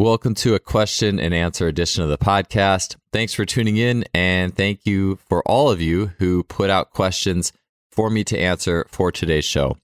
Welcome to a question and answer edition of the podcast. Thanks for tuning in, and thank you for all of you who put out questions for me to answer for today's show.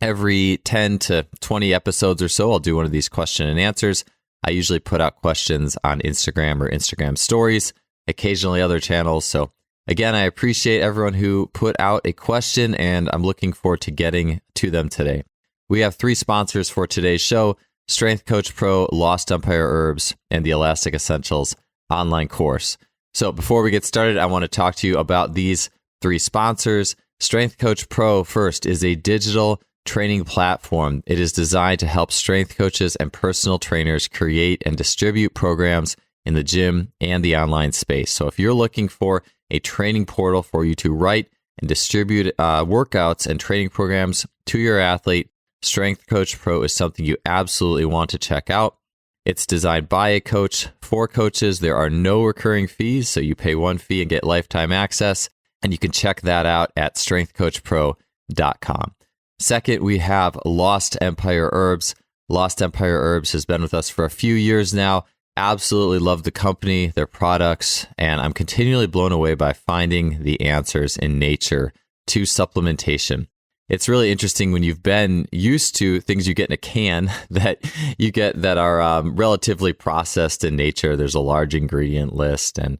Every 10 to 20 episodes or so, I'll do one of these question and answers. I usually put out questions on Instagram or Instagram stories, occasionally other channels. So again, I appreciate everyone who put out a question, and I'm looking forward to getting to them today. We have 3 sponsors for today's show: Strength Coach Pro, Lost Empire Herbs, and the Elastic Essentials online course. So before we get started, I want to talk to you about these 3 sponsors. Strength Coach Pro first is a digital training platform. It is designed to help strength coaches and personal trainers create and distribute programs in the gym and the online space. So if you're looking for a training portal for you to write and distribute workouts and training programs to your athlete, Strength Coach Pro is something you absolutely want to check out. It's designed by a coach for coaches. There are no recurring fees, so you pay one fee and get lifetime access, and you can check that out at strengthcoachpro.com. Second, we have Lost Empire Herbs. Lost Empire Herbs has been with us for a few years now. Absolutely love the company, their products, and I'm continually blown away by finding the answers in nature to supplementation. It's really interesting when you've been used to things you get in a can that you get that are relatively processed in nature. There's a large ingredient list. And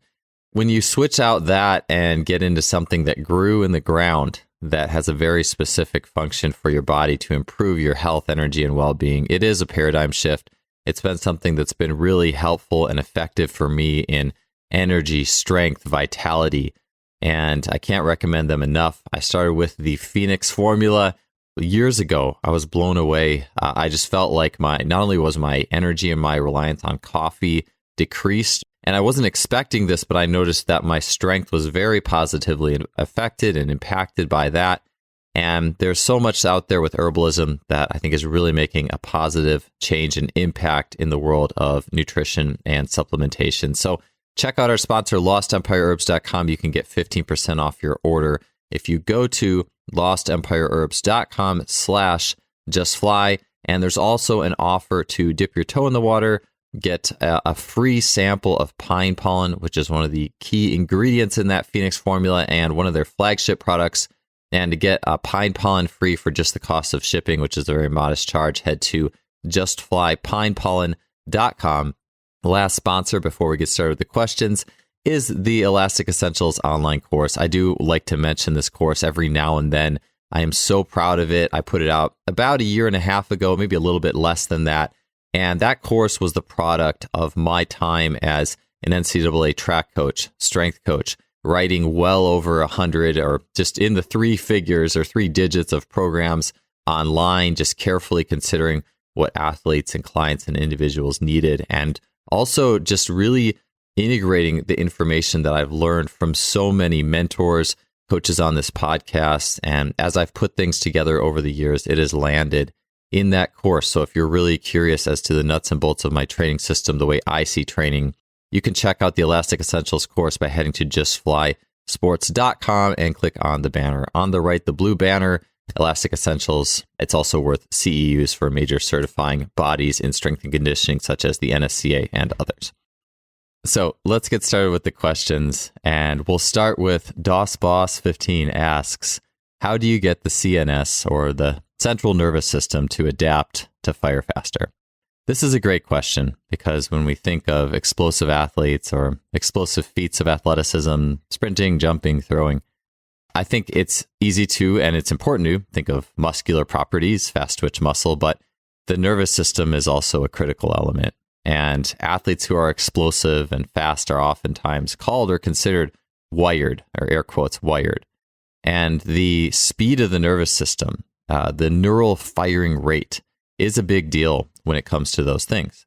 when you switch out that and get into something that grew in the ground that has a very specific function for your body to improve your health, energy, and well-being, it is a paradigm shift. It's been something that's been really helpful and effective for me in energy, strength, vitality, and I can't recommend them enough. I started with the Phoenix formula years ago. I was blown away. I just felt like not only was my energy and my reliance on coffee decreased, and I wasn't expecting this, but I noticed that my strength was very positively affected and impacted by that. And there's so much out there with herbalism that I think is really making a positive change and impact in the world of nutrition and supplementation. So check out our sponsor, lostempireherbs.com. You can get 15% off your order if you go to lostempireherbs.com/justfly. And there's also an offer to dip your toe in the water, get a free sample of Pine Pollen, which is one of the key ingredients in that Phoenix formula and one of their flagship products. And to get Pine Pollen free for just the cost of shipping, which is a very modest charge, head to justflypinepollen.com. Last sponsor before we get started with the questions is the Elastic Essentials online course. I do like to mention this course every now and then. I am so proud of it. I put it out about a year and a half ago, maybe a little bit less than that. And that course was the product of my time as an NCAA track coach, strength coach, writing well over 100 or just in the 3 figures or 3 digits of programs online, just carefully considering what athletes and clients and individuals needed. And also just really integrating the information that I've learned from so many mentors, coaches on this podcast. And as I've put things together over the years, it has landed in that course. So if you're really curious as to the nuts and bolts of my training system, the way I see training, you can check out the Elastic Essentials course by heading to justflysports.com and click on the banner. On the right, the blue banner, Elastic Essentials. It's also worth CEUs for major certifying bodies in strength and conditioning, such as the NSCA and others. So let's get started with the questions. And we'll start with DOSBoss15 asks, how do you get the CNS or the central nervous system to adapt to fire faster? This is a great question because when we think of explosive athletes or explosive feats of athleticism, sprinting, jumping, throwing, I think it's easy to, and it's important to, think of muscular properties, fast twitch muscle, but the nervous system is also a critical element. And athletes who are explosive and fast are oftentimes called or considered wired, or air quotes, wired. And the speed of the nervous system, the neural firing rate, is a big deal when it comes to those things.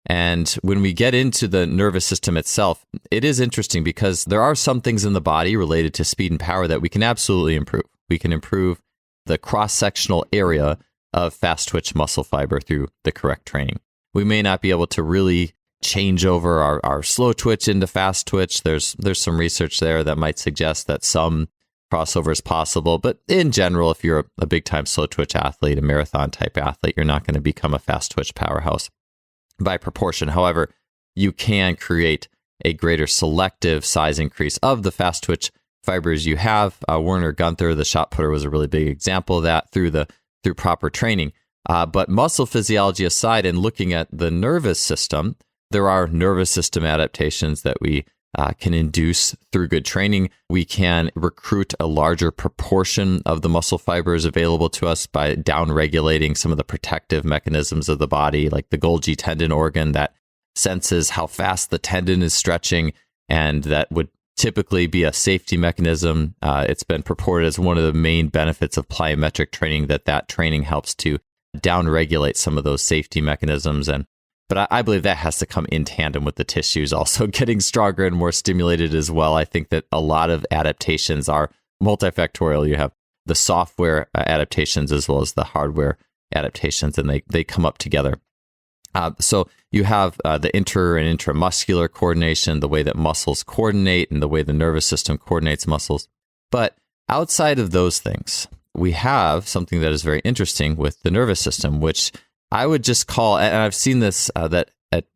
And when we get into the nervous system itself, it is interesting because there are some things in the body related to speed and power that we can absolutely improve. We can improve the cross-sectional area of fast twitch muscle fiber through the correct training. We may not be able to really change over our slow twitch into fast twitch. There's some research there that might suggest that some crossover is possible. But in general, if you're a big-time slow twitch athlete, a marathon type athlete, you're not going to become a fast twitch powerhouse. by proportion. However, you can create a greater selective size increase of the fast twitch fibers you have. Werner Gunther, the shot putter, was a really big example of that through proper training. But muscle physiology aside, and looking at the nervous system, there are nervous system adaptations that we can induce through good training. We can recruit a larger proportion of the muscle fibers available to us by downregulating some of the protective mechanisms of the body, like the Golgi tendon organ that senses how fast the tendon is stretching, and that would typically be a safety mechanism. It's been purported as one of the main benefits of plyometric training, that training helps to downregulate some of those safety mechanisms. But I believe that has to come in tandem with the tissues also getting stronger and more stimulated as well. I think that a lot of adaptations are multifactorial. You have the software adaptations as well as the hardware adaptations, and they come up together. So you have the inter and intramuscular coordination, the way that muscles coordinate and the way the nervous system coordinates muscles. But outside of those things, we have something that is very interesting with the nervous system, which I would just call, and I've seen this that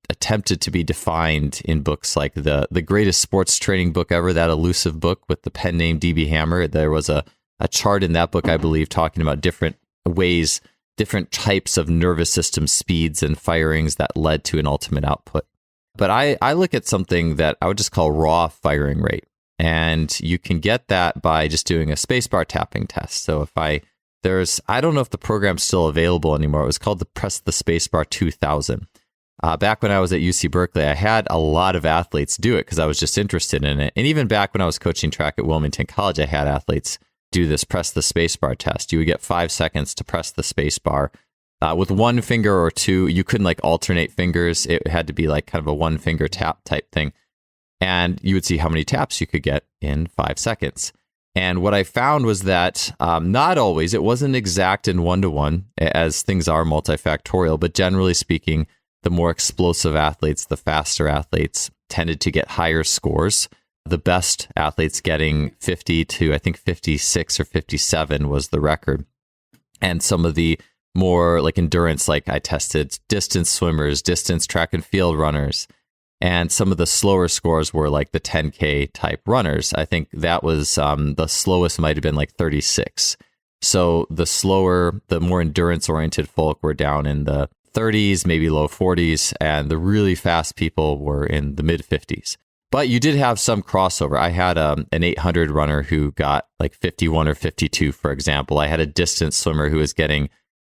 attempted to be defined in books like the greatest sports training book ever, that elusive book with the pen name D.B. Hammer. There was a chart in that book, I believe, talking about different ways, different types of nervous system speeds and firings that led to an ultimate output. But I look at something that I would just call raw firing rate. And you can get that by just doing a spacebar tapping test. So if I don't know if the program's still available anymore. It was called the Press the Spacebar 2000. Back when I was at UC Berkeley, I had a lot of athletes do it because I was just interested in it. And even back when I was coaching track at Wilmington College, I had athletes do this Press the Spacebar test. You would get 5 seconds to press the spacebar with one finger or two. You couldn't like alternate fingers. It had to be like kind of a one finger tap type thing. And you would see how many taps you could get in 5 seconds. And what I found was that not always, it wasn't exact in 1-to-1, as things are multifactorial, but generally speaking, the more explosive athletes, the faster athletes tended to get higher scores. The best athletes getting 50 to, I think, 56 or 57 was the record. And some of the more like endurance, like I tested distance swimmers, distance track and field runners, and some of the slower scores were like the 10K type runners. I think that was the slowest might have been like 36. So the slower, the more endurance oriented folk were down in the 30s, maybe low 40s, and the really fast people were in the mid 50s. But you did have some crossover. I had an 800 runner who got like 51 or 52, for example. I had a distance swimmer who was getting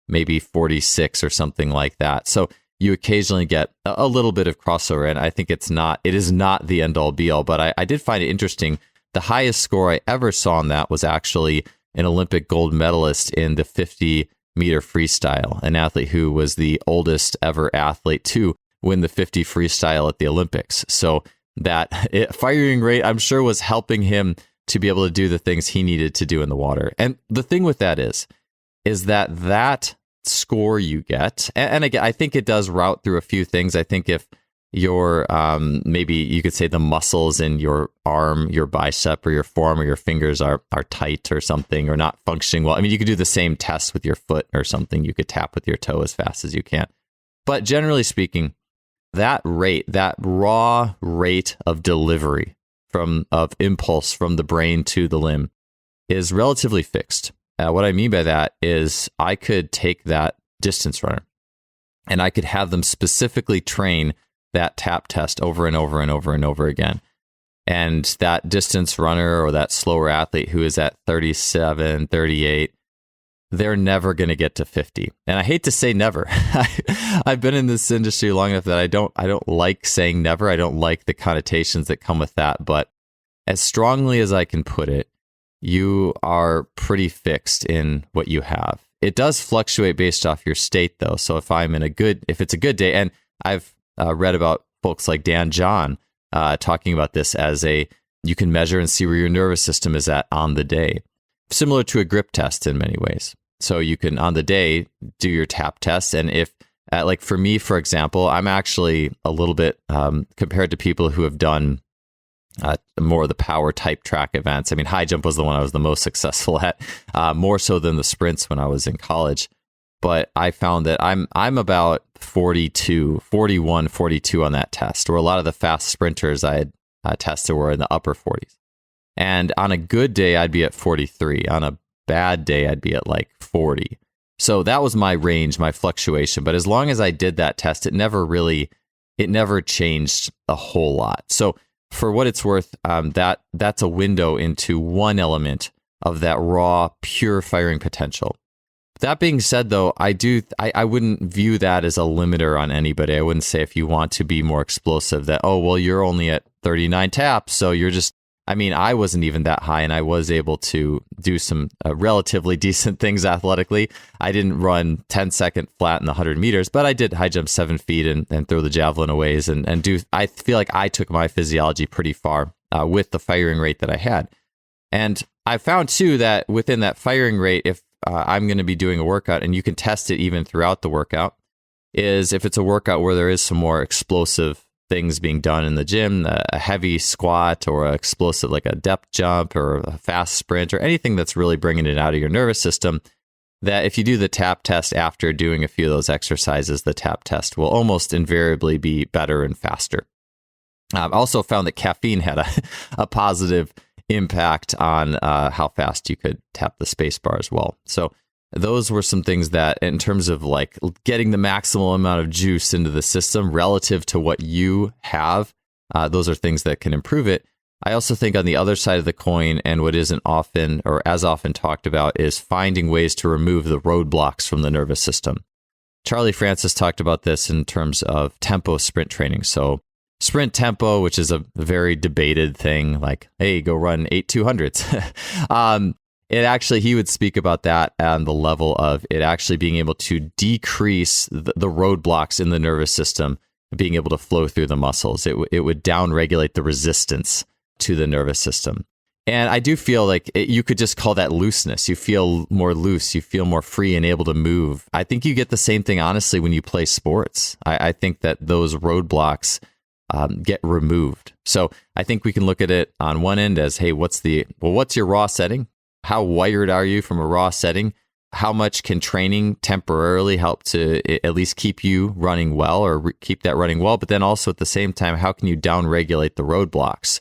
maybe 46 or something like that. So you occasionally get a little bit of crossover, and I think it is not the end all be all, but I did find it interesting. The highest score I ever saw on that was actually an Olympic gold medalist in the 50-meter freestyle, an athlete who was the oldest ever athlete to win the 50 freestyle at the Olympics. So that firing rate, I'm sure, was helping him to be able to do the things he needed to do in the water. And the thing with that is that score you get, and again, I think it does route through a few things. I think if your maybe you could say the muscles in your arm, your bicep, or your forearm, or your fingers are tight or something, or not functioning well. I mean, you could do the same test with your foot or something. You could tap with your toe as fast as you can. But generally speaking, that rate, that raw rate of delivery of impulse from the brain to the limb is relatively fixed. What I mean by that is I could take that distance runner and I could have them specifically train that tap test over and over and over and over again. And that distance runner or that slower athlete who is at 37, 38, they're never going to get to 50. And I hate to say never. I've been in this industry long enough that I don't like saying never. I don't like the connotations that come with that. But as strongly as I can put it, you are pretty fixed in what you have. It does fluctuate based off your state, though. So if it's a good day, and I've read about folks like Dan John talking about this as you can measure and see where your nervous system is at on the day, similar to a grip test in many ways. So you can on the day do your tap test, and if like for me, for example, I'm actually a little bit compared to people who have done more of the power type track events. I mean, high jump was the one I was the most successful at, more so than the sprints when I was in college. but I found that I'm about 41, 42 on that test, where a lot of the fast sprinters I had tested were in the upper 40s. And on a good day, I'd be at 43. On a bad day, I'd be at like 40. So that was my range, my fluctuation. But as long as I did that test, it never changed a whole lot. So for what it's worth, that's a window into one element of that raw, pure firing potential. That being said, though, I wouldn't view that as a limiter on anybody. I wouldn't say if you want to be more explosive that, oh, well, you're only at 39 taps, so you're just, I wasn't even that high, and I was able to do some relatively decent things athletically. I didn't run 10-second flat in the 100 meters, but I did high jump 7 feet and throw the javelin a ways and do. I feel like I took my physiology pretty far with the firing rate that I had. And I found, too, that within that firing rate, if I'm going to be doing a workout, and you can test it even throughout the workout, is if it's a workout where there is some more explosive things being done in the gym, a heavy squat or a explosive like a depth jump or a fast sprint or anything that's really bringing it out of your nervous system, that if you do the tap test after doing a few of those exercises, the tap test will almost invariably be better and faster. I've also found that caffeine had a positive impact on how fast you could tap the space bar as well. So those were some things that, in terms of like getting the maximal amount of juice into the system relative to what you have, those are things that can improve it. I also think on the other side of the coin, and what isn't often or as often talked about, is finding ways to remove the roadblocks from the nervous system. Charlie Francis talked about this in terms of tempo sprint training. So sprint tempo, which is a very debated thing, like, hey, go run 8 200s. He would speak about that on the level of it actually being able to decrease the roadblocks in the nervous system, being able to flow through the muscles. It would downregulate the resistance to the nervous system. And I do feel like you could just call that looseness. You feel more loose. You feel more free and able to move. I think you get the same thing, honestly, when you play sports. I think that those roadblocks get removed. So I think we can look at it on one end as, hey, what's your raw setting? How wired are you from a raw setting? How much can training temporarily help to at least keep you running well or keep that running well? But then also at the same time, how can you downregulate the roadblocks?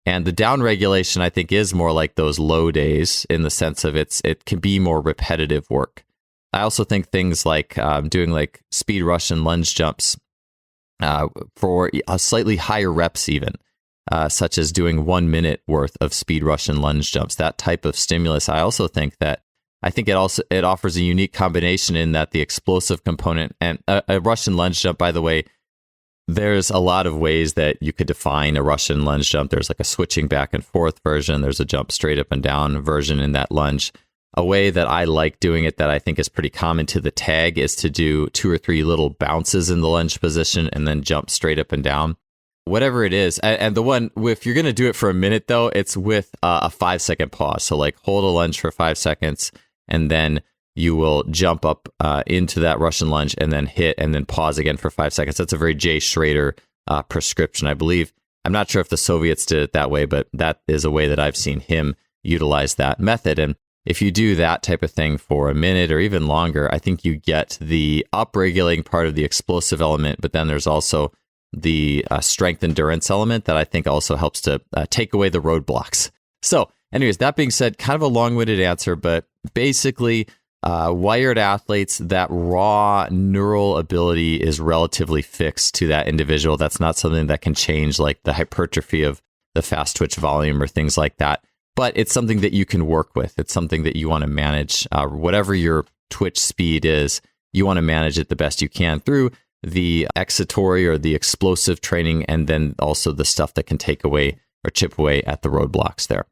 And the downregulation, I think, is more like those low days in the sense of it can be more repetitive work. I also think things like doing like speed rush and lunge jumps for a slightly higher reps even. Such as doing 1 minute worth of speed rush and lunge jumps, that type of stimulus. I think it offers a unique combination in that the explosive component and a rush and lunge jump, by the way, there's a lot of ways that you could define a rush and lunge jump. There's like a switching back and forth version. There's a jump straight up and down version in that lunge. A way that I like doing it that I think is pretty common to the tag is to do 2 or 3 little bounces in the lunge position and then jump straight up and down. Whatever it is. And the one, if you're going to do it for a minute, though, it's with a 5-second pause. So like hold a lunge for 5 seconds, and then you will jump up into that Russian lunge and then hit and then pause again for 5 seconds. That's a very Jay Schrader prescription, I believe. I'm not sure if the Soviets did it that way, but that is a way that I've seen him utilize that method. And if you do that type of thing for a minute or even longer, I think you get the upregulating part of the explosive element, but then there's also the strength endurance element that I think also helps to take away the roadblocks. So anyways, that being said, kind of a long-winded answer, but basically wired athletes, that raw neural ability is relatively fixed to that individual. That's not something that can change, like the hypertrophy of the fast twitch volume or things like that. But it's something that you can work with. It's something that you want to manage. Whatever your twitch speed is, you want to manage it the best you can through the oscillatory or the explosive training, and then also the stuff that can take away or chip away at the roadblocks there.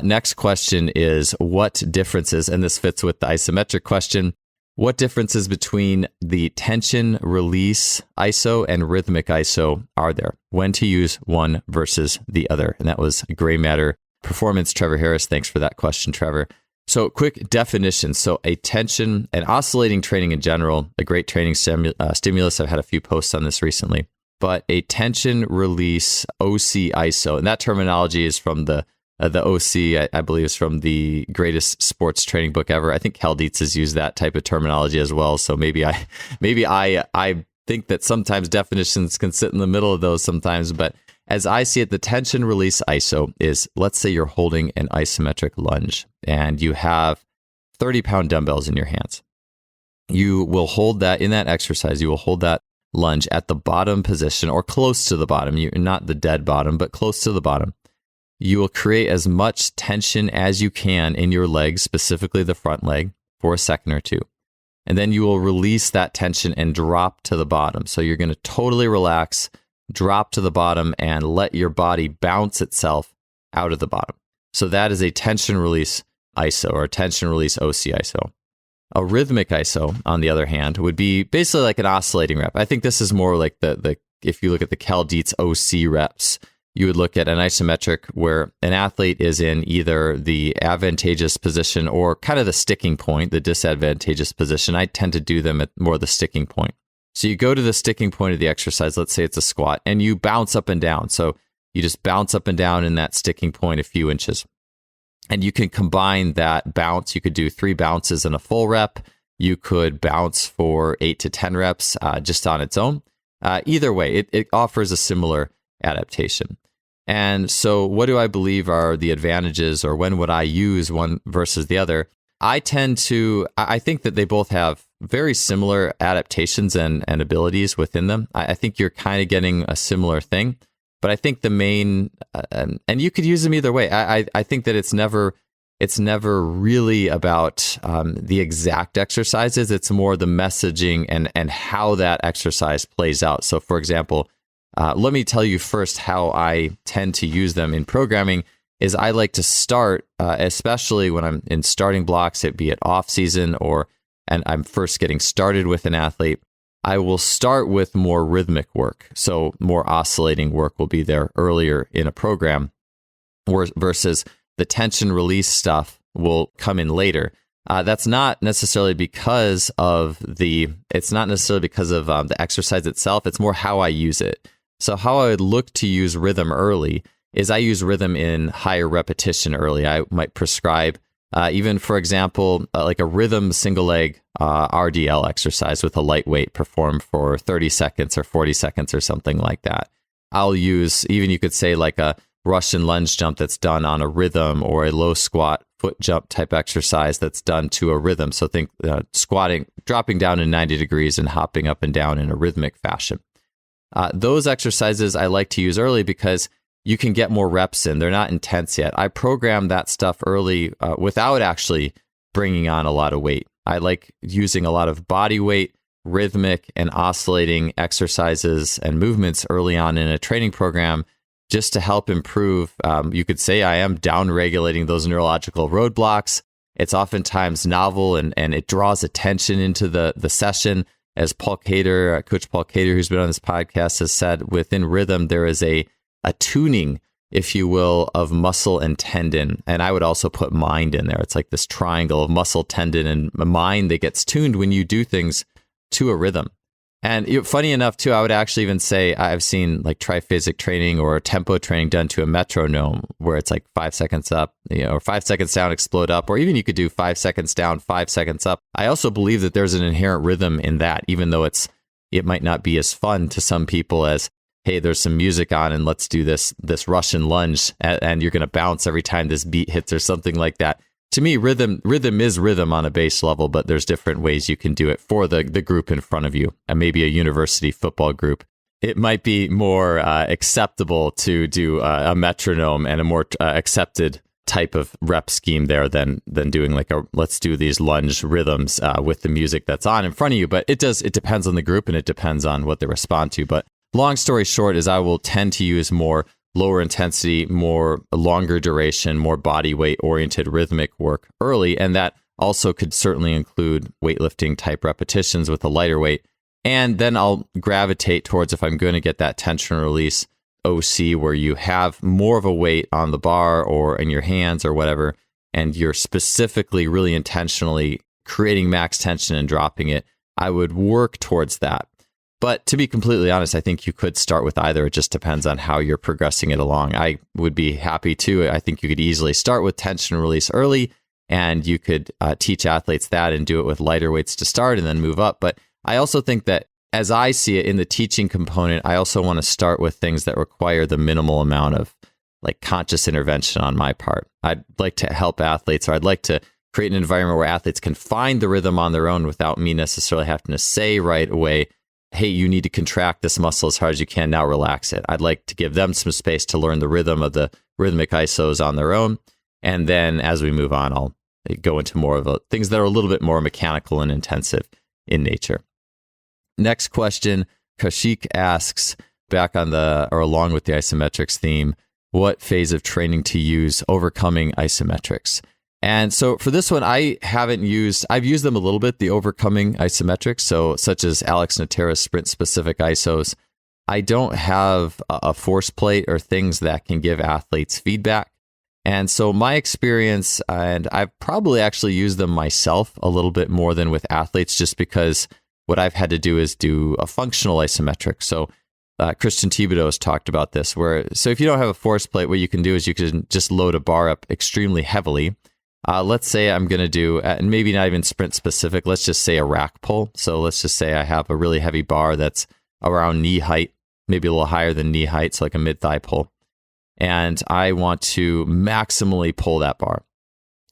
Next question is, what differences, and this fits with the isometric question, what differences between the tension release ISO and rhythmic ISO are there? When to use one versus the other? And that was Gray Matter Performance, Trevor Harris. Thanks for that question, Trevor. So quick definition. So a tension and oscillating training in general, a great training stimulus. I've had a few posts on this recently, but a tension release OC ISO, and that terminology is from the The OC, I believe, is from the greatest sports training book ever. I think Cal Dietz has used that type of terminology as well. So maybe I think that sometimes definitions can sit in the middle of those sometimes. But as I see it, the tension release iso is, let's say you're holding an isometric lunge and you have 30-pound dumbbells in your hands. You will hold that in that exercise. You will hold that lunge at the bottom position or close to the bottom. You're not the dead bottom, but close to the bottom. You will create as much tension as you can in your legs, specifically the front leg, for a second or two. And then you will release that tension and drop to the bottom. So you're going to totally relax, drop to the bottom, and let your body bounce itself out of the bottom. So that is a tension release iso or tension release OC iso. A rhythmic iso, on the other hand, would be basically like an oscillating rep. I think this is more like the if you look at the Cal Dietz OC reps, you would look at an isometric where an athlete is in either the advantageous position or kind of the sticking point, the disadvantageous position. I tend to do them at more the sticking point. So you go to the sticking point of the exercise, let's say it's a squat, and you bounce up and down. So you just bounce up and down in that sticking point a few inches. And you can combine that bounce. You could do 3 bounces in a full rep. You could bounce for 8 to 10 reps just on its own. Either way, it offers a similar adaptation. And so what do I believe are the advantages, or when would I use one versus the other? I think that they both have very similar adaptations and abilities within them. I think you're kind of getting a similar thing. But I think the main, and you could use them either way. I think that it's never really about the exact exercises. It's more the messaging and how that exercise plays out. So, for example, let me tell you first how I tend to use them in programming. Is I like to start, especially when I'm in starting blocks, it be it off season and I'm first getting started with an athlete. I will start with more rhythmic work. So more oscillating work will be there earlier in a program versus the tension release stuff will come in later. That's not necessarily because of the exercise itself. It's more how I use it. So how I would look to use rhythm early is I use rhythm in higher repetition early. I might prescribe even, for example, like a rhythm single leg RDL exercise with a lightweight performed for 30 seconds or 40 seconds or something like that. I'll use, even you could say like a Russian lunge jump that's done on a rhythm, or a low squat foot jump type exercise that's done to a rhythm. So think squatting, dropping down in 90 degrees and hopping up and down in a rhythmic fashion. Those exercises I like to use early because you can get more reps in. They're not intense yet. I program that stuff early without actually bringing on a lot of weight. I like using a lot of body weight, rhythmic, and oscillating exercises and movements early on in a training program just to help improve. You could say I am down-regulating those neurological roadblocks. It's oftentimes novel and it draws attention into the session. As Paul Cater, Coach Paul Cater, who's been on this podcast, has said, within rhythm, there is a tuning, if you will, of muscle and tendon. And I would also put mind in there. It's like this triangle of muscle, tendon, and mind that gets tuned when you do things to a rhythm. And funny enough, too, I would actually even say I've seen like triphasic training or tempo training done to a metronome, where it's like 5 seconds up, or 5 seconds down, explode up, or even you could do 5 seconds down, 5 seconds up. I also believe that there's an inherent rhythm in that, even though it might not be as fun to some people as, hey, there's some music on and let's do this Russian lunge and you're going to bounce every time this beat hits or something like that. To me, rhythm is rhythm on a base level, but there's different ways you can do it for the group in front of you. And maybe a university football group, it might be more acceptable to do a metronome and a more accepted type of rep scheme there than doing like let's do these lunge rhythms with the music that's on in front of you. But it depends on the group and it depends on what they respond to. But long story short is I will tend to use more lower intensity, more longer duration, more body weight oriented rhythmic work early. And that also could certainly include weightlifting type repetitions with a lighter weight. And then I'll gravitate towards, if I'm going to get that tension release OC, where you have more of a weight on the bar or in your hands or whatever, and you're specifically really intentionally creating max tension and dropping it, I would work towards that. But to be completely honest, I think you could start with either. It just depends on how you're progressing it along. I would be happy to. I think you could easily start with tension release early, and you could teach athletes that and do it with lighter weights to start and then move up. But I also think that as I see it in the teaching component, I also want to start with things that require the minimal amount of like conscious intervention on my part. I'd like to help athletes, or I'd like to create an environment where athletes can find the rhythm on their own without me necessarily having to say right away, hey, you need to contract this muscle as hard as you can, now relax it. I'd like to give them some space to learn the rhythm of the rhythmic isos on their own. And then as we move on, I'll go into more of things that are a little bit more mechanical and intensive in nature. Next question, Kashik asks, back on or along with the isometrics theme, what phase of training to use overcoming isometrics? And so for this one, I've used them a little bit, the overcoming isometrics, so such as Alex Natera's sprint specific isos. I don't have a force plate or things that can give athletes feedback. And so my experience, and I've probably actually used them myself a little bit more than with athletes, just because what I've had to do is do a functional isometric. So Christian Thibodeau has talked about this, so if you don't have a force plate, what you can do is you can just load a bar up extremely heavily. Let's say I'm going to do, and maybe not even sprint specific, let's just say a rack pull. So let's just say I have a really heavy bar that's around knee height, maybe a little higher than knee height, so like a mid-thigh pull. And I want to maximally pull that bar.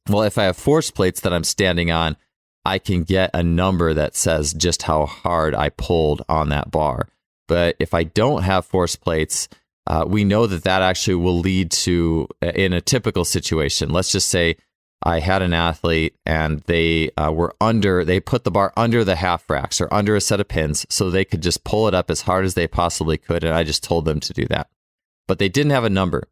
Well, if I have force plates that I'm standing on, I can get a number that says just how hard I pulled on that bar. But if I don't have force plates, we know that actually will lead to, in a typical situation, let's just say I had an athlete and they put the bar under the half racks or under a set of pins so they could just pull it up as hard as they possibly could. And I just told them to do that. But they didn't have a number.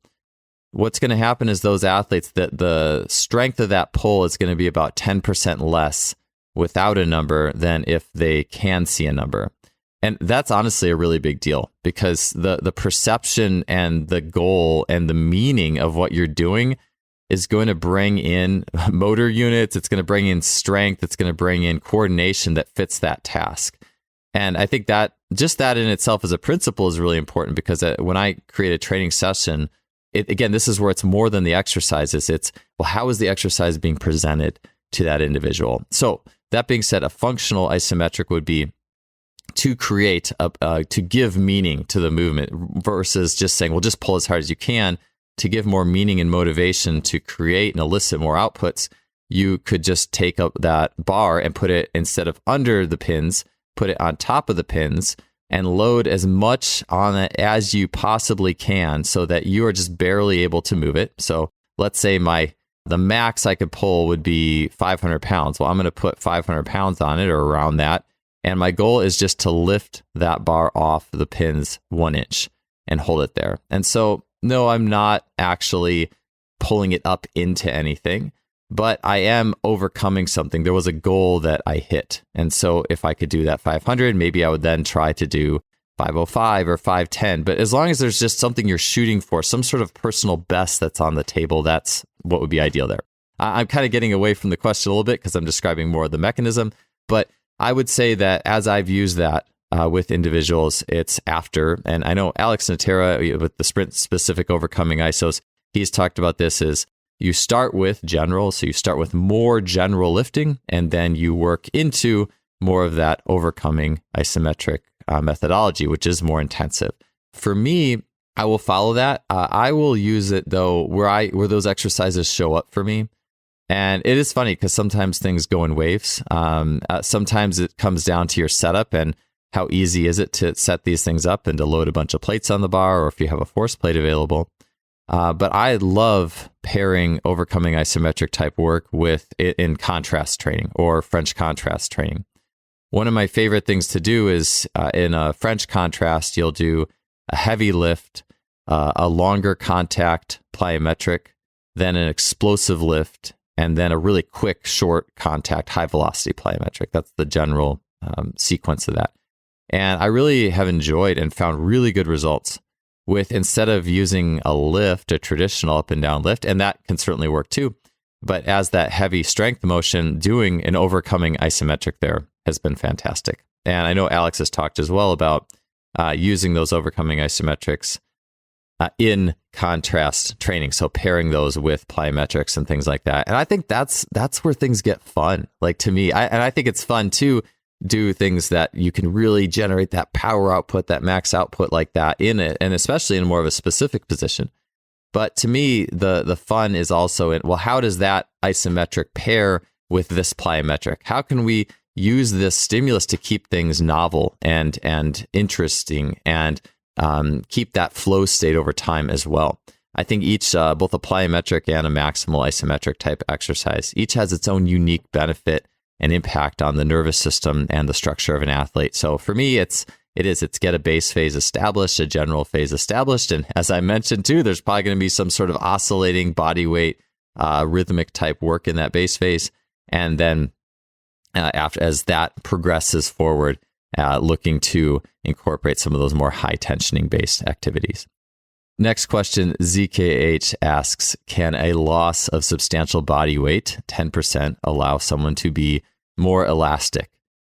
What's going to happen is those athletes, that the strength of that pull is going to be about 10% less without a number than if they can see a number. And that's honestly a really big deal, because the perception and the goal and the meaning of what you're doing is going to bring in motor units. It's going to bring in strength. It's going to bring in coordination that fits that task. And I think that just that in itself as a principle is really important, because when I create a training session, again, this is where it's more than the exercises. It's, well, how is the exercise being presented to that individual? So that being said, a functional isometric would be to create, to give meaning to the movement versus just saying, well, just pull as hard as you can. To give more meaning and motivation to create and elicit more outputs, you could just take up that bar and put it, instead of under the pins, put it on top of the pins and load as much on it as you possibly can so that you are just barely able to move it. So let's say the max I could pull would be 500 pounds. Well, I'm going to put 500 pounds on it or around that. And my goal is just to lift that bar off the pins 1 inch and hold it there. And so, no, I'm not actually pulling it up into anything, but I am overcoming something. There was a goal that I hit. And so if I could do that 500, maybe I would then try to do 505 or 510. But as long as there's just something you're shooting for, some sort of personal best that's on the table, that's what would be ideal there. I'm kind of getting away from the question a little bit because I'm describing more of the mechanism, but I would say that as I've used that with individuals, it's after, and I know Alex Natera with the sprint specific overcoming isos, he's talked about this is you start with general. So you start with more general lifting, and then you work into more of that overcoming isometric methodology, which is more intensive. For me, I will follow that. I will use it though, where those exercises show up for me. And it is funny because sometimes things go in waves. Sometimes it comes down to your setup and how easy is it to set these things up and to load a bunch of plates on the bar, or if you have a force plate available. But I love pairing overcoming isometric type work in contrast training or French contrast training. One of my favorite things to do is in a French contrast, you'll do a heavy lift, a longer contact plyometric, then an explosive lift, and then a really quick, short contact, high velocity plyometric. That's the general sequence of that. And I really have enjoyed and found really good results with, instead of using a lift, a traditional up and down lift, and that can certainly work too. But as that heavy strength motion, doing an overcoming isometric there has been fantastic. And I know Alex has talked as well about using those overcoming isometrics in contrast training. So pairing those with plyometrics and things like that. And I think that's where things get fun. Like to me, I think it's fun to do things that you can really generate that power output, that max output like that in it, and especially in more of a specific position. But to me, the fun is also in, well, how does that isometric pair with this plyometric? How can we use this stimulus to keep things novel and interesting and keep that flow state over time as well? I think each, both a plyometric and a maximal isometric type exercise, each has its own unique benefit and impact on the nervous system and the structure of an athlete. So for me, it's get a base phase established, a general phase established. And as I mentioned too, there's probably going to be some sort of oscillating bodyweight, rhythmic type work in that base phase. And then as that progresses forward, looking to incorporate some of those more high tensioning based activities. Next question, ZKH asks, can a loss of substantial body weight, 10%, allow someone to be more elastic?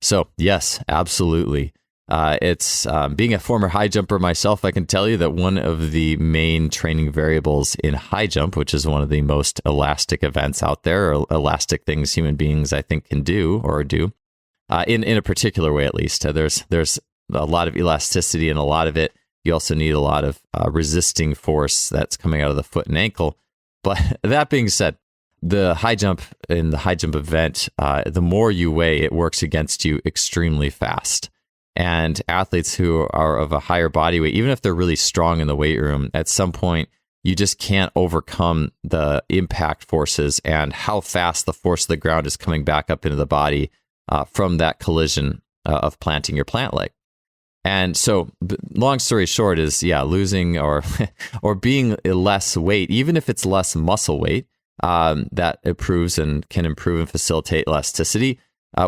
So yes, absolutely. It's being a former high jumper myself, I can tell you that one of the main training variables in high jump, which is one of the most elastic events out there, or elastic things human beings I think can do or do, in a particular way at least. There's a lot of elasticity in a lot of it. You also need a lot of resisting force that's coming out of the foot and ankle. But that being said, the high jump event, the more you weigh, it works against you extremely fast. And athletes who are of a higher body weight, even if they're really strong in the weight room, at some point, you just can't overcome the impact forces and how fast the force of the ground is coming back up into the body from that collision of planting your plant leg. And so, long story short is, losing or being less weight, even if it's less muscle weight, that improves and can improve and facilitate elasticity.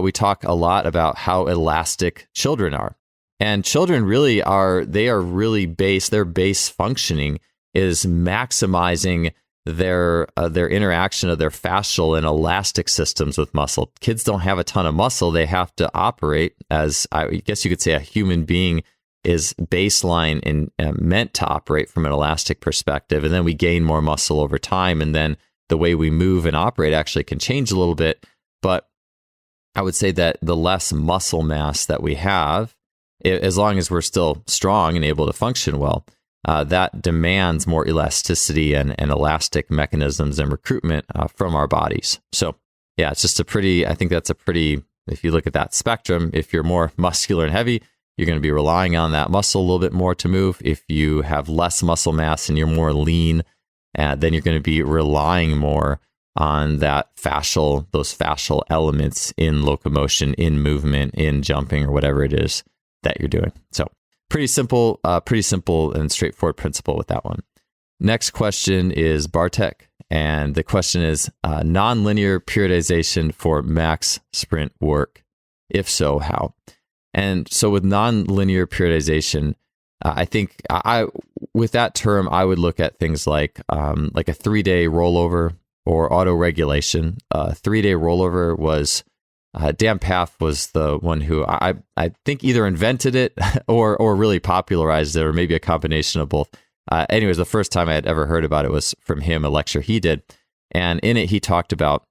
We talk a lot about how elastic children are. And children really are base, their base functioning is maximizing their interaction of their fascial and elastic systems with muscle. Kids don't have a ton of muscle. They have to operate as, I guess you could say, a human being is baseline and meant to operate from an elastic perspective. And then we gain more muscle over time. And then the way we move and operate actually can change a little bit. But I would say that the less muscle mass that we have, as long as we're still strong and able to function well, that demands more elasticity and elastic mechanisms and recruitment from our bodies. So yeah, it's just I think that's if you look at that spectrum, if you're more muscular and heavy, you're going to be relying on that muscle a little bit more to move. If you have less muscle mass and you're more lean, then you're going to be relying more on that those fascial elements in locomotion, in movement, in jumping, or whatever it is that you're doing. So pretty simple and straightforward principle with that one. Next question is Bartek, and the question is nonlinear periodization for max sprint work. If so, how? And so with nonlinear periodization, I think with that term, I would look at things like a 3-day rollover or auto regulation. 3-day rollover was Dan Paff was the one who I think either invented it or really popularized it, or maybe a combination of both. Anyways, the first time I had ever heard about it was from him, a lecture he did. And in it, he talked about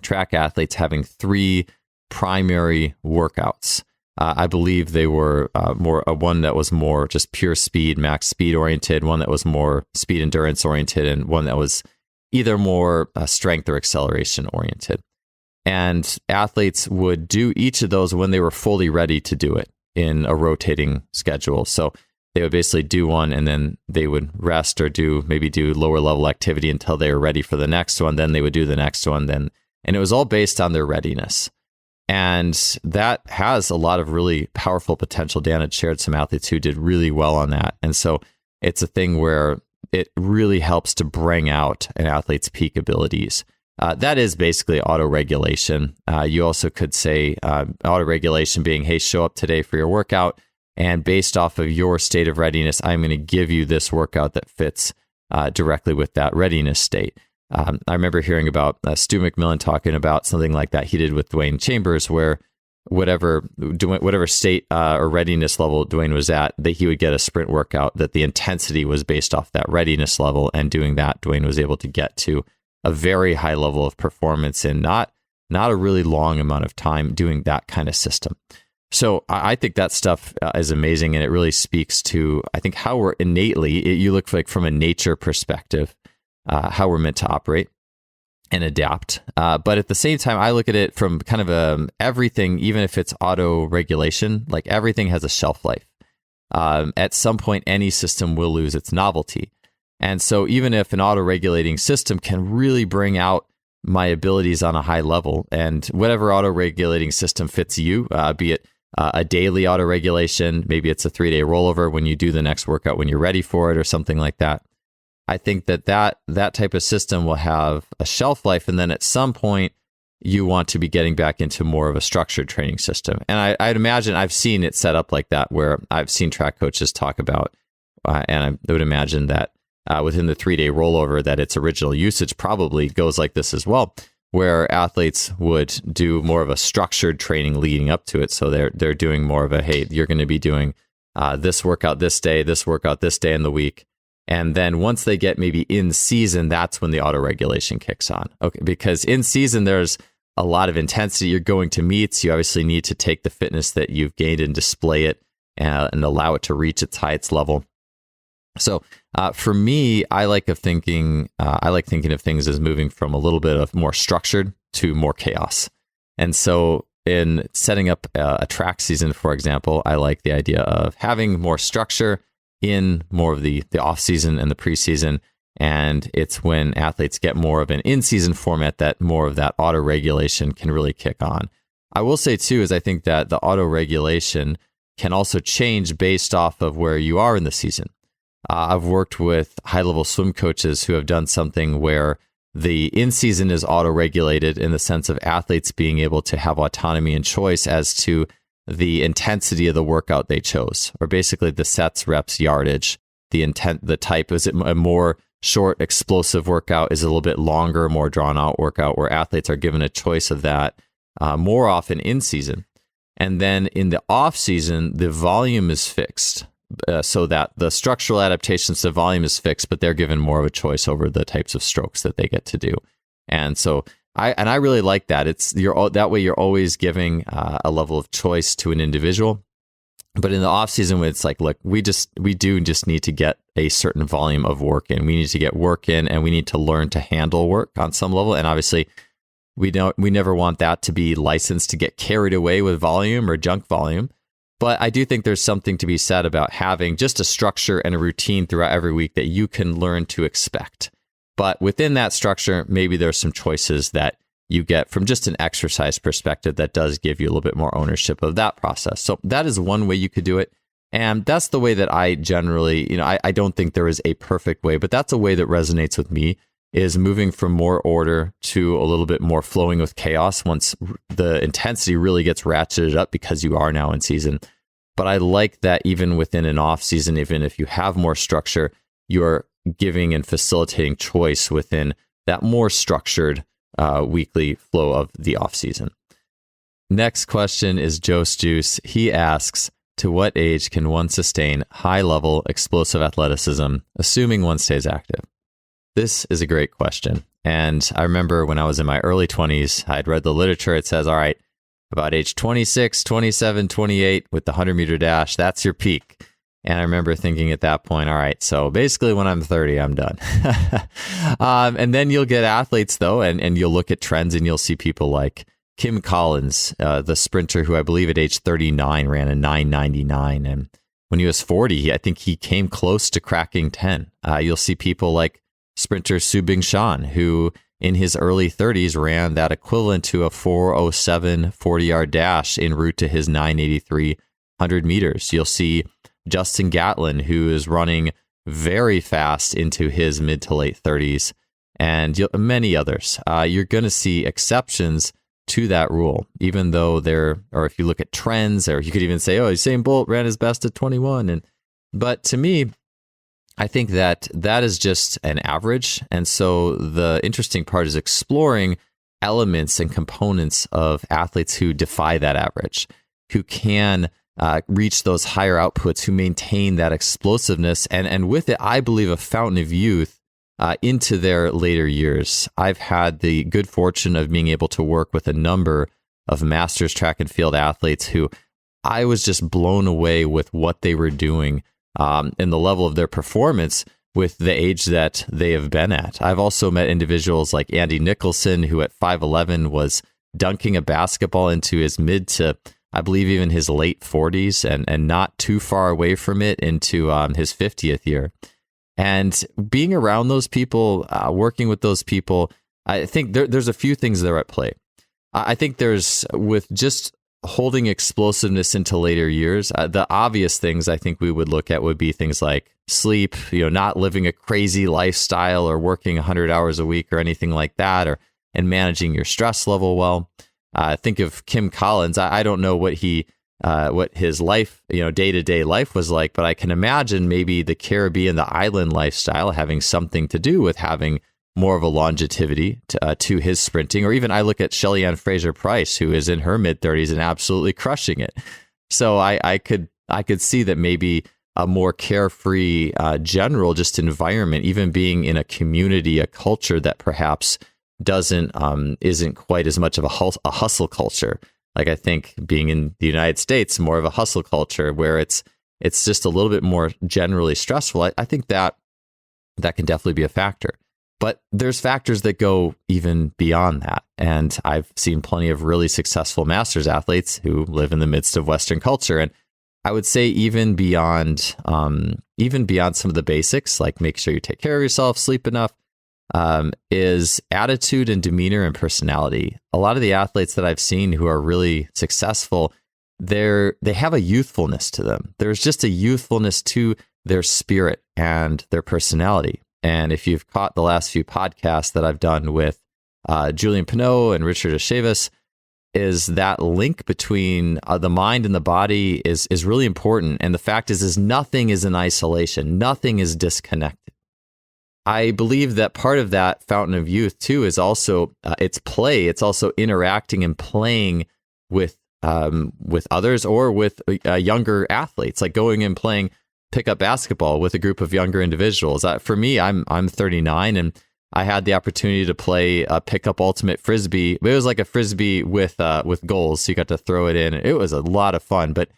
track athletes having 3 primary workouts. I believe they were one that was more just pure speed, max speed oriented, one that was more speed endurance oriented, and one that was either more strength or acceleration oriented. And athletes would do each of those when they were fully ready to do it in a rotating schedule. So they would basically do one and then they would rest or do lower level activity until they were ready for the next one. Then they would do the next one. And it was all based on their readiness. And that has a lot of really powerful potential. Dan had shared some athletes who did really well on that. And so it's a thing where it really helps to bring out an athlete's peak abilities. That is basically auto-regulation. You also could say auto-regulation being, hey, show up today for your workout, and based off of your state of readiness, I'm going to give you this workout that fits directly with that readiness state. I remember hearing about Stu McMillan talking about something like that he did with Dwayne Chambers, where whatever state or readiness level Dwayne was at, that he would get a sprint workout, that the intensity was based off that readiness level. And doing that, Dwayne was able to get to a very high level of performance in not a really long amount of time doing that kind of system. So I think that stuff is amazing, and it really speaks to, I think, how we're innately, you look like from a nature perspective, how we're meant to operate and adapt. But at the same time, I look at it from kind of everything, even if it's auto regulation, like everything has a shelf life. At some point, any system will lose its novelty. And so even if an auto regulating system can really bring out my abilities on a high level, and whatever auto regulating system fits you, be it a daily auto regulation, maybe it's a 3-day rollover when you do the next workout when you're ready for it or something like that. I think that type of system will have a shelf life, and then at some point you want to be getting back into more of a structured training system. And I'd imagine I've seen it set up like that, where I've seen track coaches talk about, and I would imagine that within the 3-day rollover, that its original usage probably goes like this as well, where athletes would do more of a structured training leading up to it. So they're doing more of a, hey, you're going to be doing this workout this day in the week. And then once they get maybe in season, that's when the auto regulation kicks on. Okay, because in season, there's a lot of intensity. You're going to meets. You obviously need to take the fitness that you've gained and display it and allow it to reach its highest level. So for me, I like thinking of things as moving from a little bit of more structured to more chaos. And so in setting up a track season, for example, I like the idea of having more structure in more of the off season and the preseason. And it's when athletes get more of an in-season format that more of that auto regulation can really kick on. I will say too, is I think that the auto regulation can also change based off of where you are in the season. I've worked with high-level swim coaches who have done something where the in-season is auto-regulated in the sense of athletes being able to have autonomy and choice as to the intensity of the workout they chose, or basically the sets, reps, yardage, the type. Is it a more short, explosive workout? Is it a little bit longer, more drawn-out workout, where athletes are given a choice of that more often in-season? And then in the off-season, the volume is fixed. So that the structural adaptations to volume is fixed, but they're given more of a choice over the types of strokes that they get to do. And so I really like that. That way you're always giving a level of choice to an individual. But in the off season, when it's like, look, we do need to get a certain volume of work in. We need to get work in, and we need to learn to handle work on some level. And obviously, we never want that to be licensed to get carried away with volume or junk volume. But I do think there's something to be said about having just a structure and a routine throughout every week that you can learn to expect. But within that structure, maybe there's some choices that you get from just an exercise perspective that does give you a little bit more ownership of that process. So that is one way you could do it. And that's the way that I generally, I don't think there is a perfect way, but that's a way that resonates with me, is moving from more order to a little bit more flowing with chaos once the intensity really gets ratcheted up because you are now in season. But I like that even within an off season, even if you have more structure, you're giving and facilitating choice within that more structured weekly flow of the off season. Next question is Joe's Juice. He asks, to what age can one sustain high level explosive athleticism, assuming one stays active? This is a great question. And I remember when I was in my early 20s, I'd read the literature. It says, all right, about age 26, 27, 28 with the 100-meter dash, that's your peak. And I remember thinking at that point, all right, so basically when I'm 30, I'm done. And then you'll get athletes, though, and you'll look at trends and you'll see people like Kim Collins, the sprinter who I believe at age 39 ran a 9:99. And when he was 40, I think he came close to cracking 10. You'll see people like sprinter Subing Shan, who in his early 30s ran that equivalent to a 4:07 40-yard dash en route to his 9:83 100 meters. You'll see Justin Gatlin, who is running very fast into his mid to late 30s, and many others. You're going to see exceptions to that rule, even though or if you look at trends, or you could even say, oh, Usain Bolt ran his best at 21. But to me, I think that is just an average. And so the interesting part is exploring elements and components of athletes who defy that average, who can reach those higher outputs, who maintain that explosiveness, and with it, I believe, a fountain of youth into their later years. I've had the good fortune of being able to work with a number of masters track and field athletes who I was just blown away with what they were doing and the level of their performance with the age that they have been at. I've also met individuals like Andy Nicholson, who at 5'11" was dunking a basketball into his mid to, I believe, even his late 40s, and not too far away from it into his 50th year. And being around those people, working with those people, I think there's a few things that are at play. I think there's, with just holding explosiveness into later years, the obvious things I think we would look at would be things like sleep, not living a crazy lifestyle or working 100 hours a week or anything like that, and managing your stress level well. Think of Kim Collins. I don't know what his life, day-to-day life was like, but I can imagine maybe the Caribbean, the island lifestyle having something to do with having more of a longevity to his sprinting. Or even I look at Shelly-Ann Fraser-Price, who is in her mid-30s and absolutely crushing it. So I could see that maybe a more carefree general just environment, even being in a community, a culture that perhaps isn't quite as much of a hustle culture. Like, I think being in the United States, more of a hustle culture where it's just a little bit more generally stressful. I think that can definitely be a factor. But there's factors that go even beyond that. And I've seen plenty of really successful masters athletes who live in the midst of Western culture. And I would say even beyond some of the basics, like make sure you take care of yourself, sleep enough, is attitude and demeanor and personality. A lot of the athletes that I've seen who are really successful, they have a youthfulness to them. There's just a youthfulness to their spirit and their personality. And if you've caught the last few podcasts that I've done with Julian Pinot and Richard Echevis, is that link between the mind and the body is really important. And the fact is nothing is in isolation. Nothing is disconnected. I believe that part of that fountain of youth too is also it's play. It's also interacting and playing with others or with younger athletes, like going and playing pickup basketball with a group of younger individuals. For me, I'm 39, and I had the opportunity to play a pickup ultimate frisbee. It was like a frisbee with goals, so you got to throw it in. It was a lot of fun. But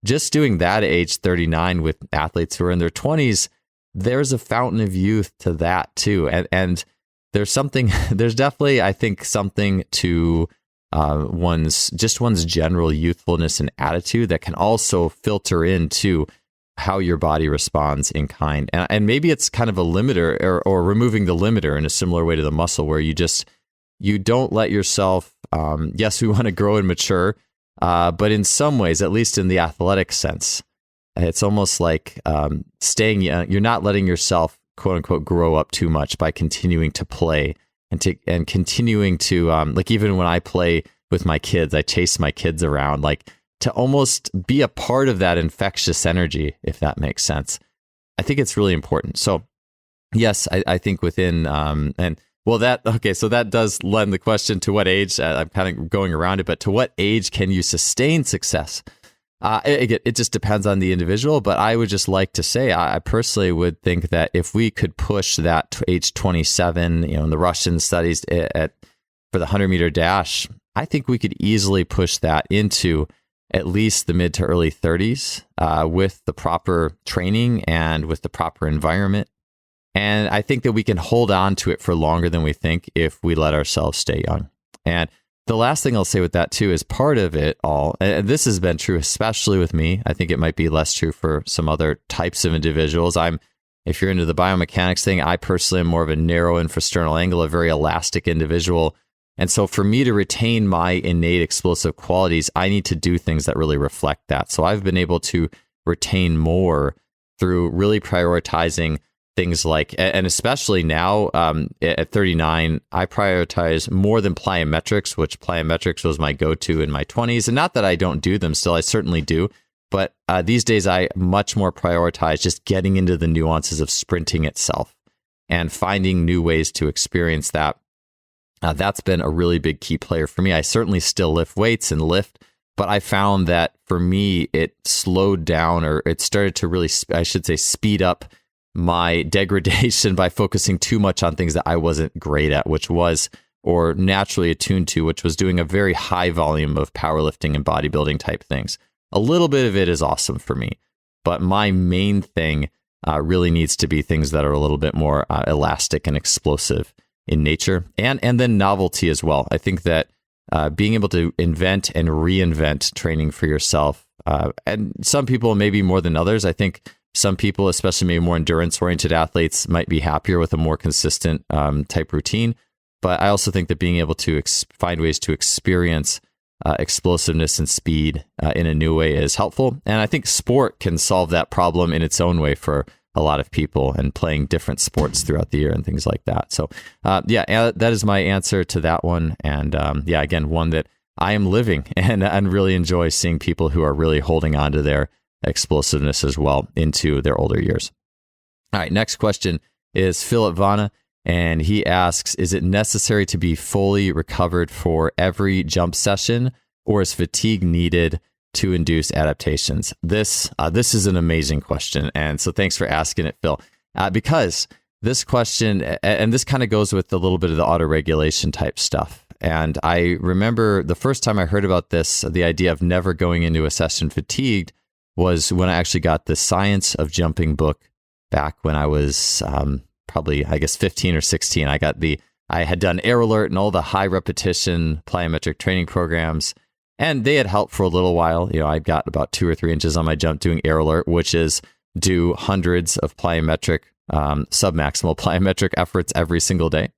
just doing that at age 39 with athletes who are in their 20s, there's a fountain of youth to that too. And there's definitely, I think, something to one's general youthfulness and attitude that can also filter into how your body responds in kind. And maybe it's kind of a limiter or removing the limiter in a similar way to the muscle, where you don't let yourself, yes, we want to grow and mature, but in some ways, at least in the athletic sense, it's almost like staying young. You're not letting yourself, quote unquote, grow up too much by continuing to play and continuing to, like, even when I play with my kids, I chase my kids around, like, to almost be a part of that infectious energy, if that makes sense. I think it's really important. So yes, I think within, so that does lend the question to what age. I'm kind of going around it, but to what age can you sustain success? It just depends on the individual, but I would just like to say, I personally would think that if we could push that to age 27, in the Russian studies for the 100-meter dash, I think we could easily push that into at least the mid to early 30s with the proper training and with the proper environment. And I think that we can hold on to it for longer than we think if we let ourselves stay young. And the last thing I'll say with that too is part of it all, and this has been true especially with me, I think it might be less true for some other types of individuals. If you're into the biomechanics thing, I personally am more of a narrow infrasternal angle, a very elastic individual. And so for me to retain my innate explosive qualities, I need to do things that really reflect that. So I've been able to retain more through really prioritizing things like, and especially now at 39, I prioritize more than plyometrics, which plyometrics was my go-to in my 20s. And not that I don't do them still, I certainly do. But these days, I much more prioritize just getting into the nuances of sprinting itself and finding new ways to experience that. That's been a really big key player for me. I certainly still lift weights and lift, but I found that for me, it slowed down, or it started to really, I should say, speed up my degradation by focusing too much on things that I wasn't great at, which was, or naturally attuned to, which was doing a very high volume of powerlifting and bodybuilding type things. A little bit of it is awesome for me, but my main thing really needs to be things that are a little bit more elastic and explosive in nature, and then novelty as well. I think that being able to invent and reinvent training for yourself, and some people maybe more than others. I think some people, especially maybe more endurance-oriented athletes, might be happier with a more consistent type routine. But I also think that being able to find ways to experience explosiveness and speed in a new way is helpful. And I think sport can solve that problem in its own way for a lot of people, and playing different sports throughout the year and things like that. So that is my answer to that one. And again, one that I am living and really enjoy seeing people who are really holding on to their explosiveness as well into their older years. All right, next question is Philip Vanna, and he asks, is it necessary to be fully recovered for every jump session, or is fatigue needed to induce adaptations? This is an amazing question, and so thanks for asking it, Phil, because this question, and this kind of goes with a little bit of the autoregulation type stuff. And I remember the first time I heard about this, the idea of never going into a session fatigued, was when I actually got the Science of Jumping book back when I was probably, I guess, 15 or 16. I had done Air Alert and all the high repetition plyometric training programs, and they had helped for a little while. You know, I got about 2 or 3 inches on my jump doing Air Alert, which is do hundreds of plyometric, submaximal plyometric efforts every single day.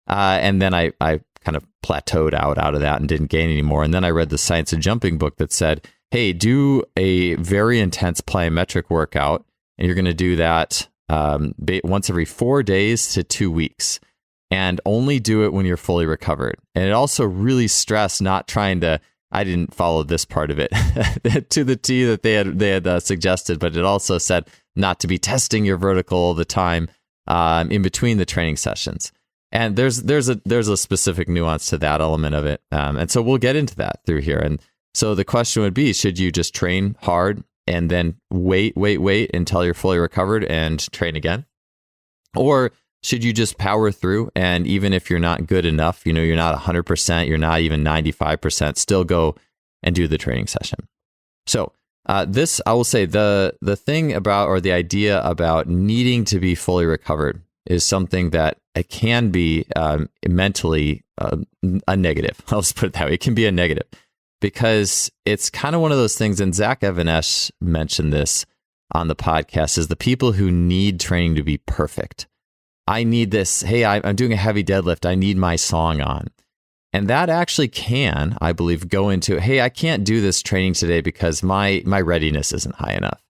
And then I kind of plateaued out of that and didn't gain anymore. And then I read the Science of Jumping book that said, hey, do a very intense plyometric workout, and you're going to do that once every 4 days to 2 weeks, and only do it when you're fully recovered. And it also really stressed not trying to, I didn't follow this part of it to the T that they had suggested, but it also said not to be testing your vertical all the time in between the training sessions. And there's a specific nuance to that element of it. And so we'll get into that through here. And so the question would be, should you just train hard and then wait until you're fully recovered and train again? Or should you just power through, and even if you're not good enough, you're not 100%, you're not even 95%, still go and do the training session? So this, I will say, the thing about, or the idea about needing to be fully recovered is something that it can be mentally a negative. I'll just put it that way. It can be a negative, because it's kind of one of those things, and Zach Evanesh mentioned this on the podcast, is the people who need training to be perfect. I need this. Hey, I'm doing a heavy deadlift. I need my song on. And that actually can, I believe, go into, hey, I can't do this training today because my readiness isn't high enough.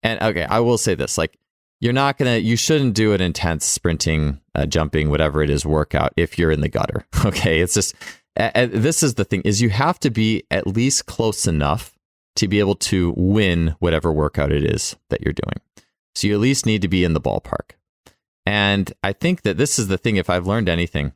And okay, I will say this, like, you shouldn't do an intense sprinting, jumping, whatever it is, workout if you're in the gutter. Okay. It's just, this is the thing, is you have to be at least close enough to be able to win whatever workout it is that you're doing. So you at least need to be in the ballpark. And I think that this is the thing, if I've learned anything,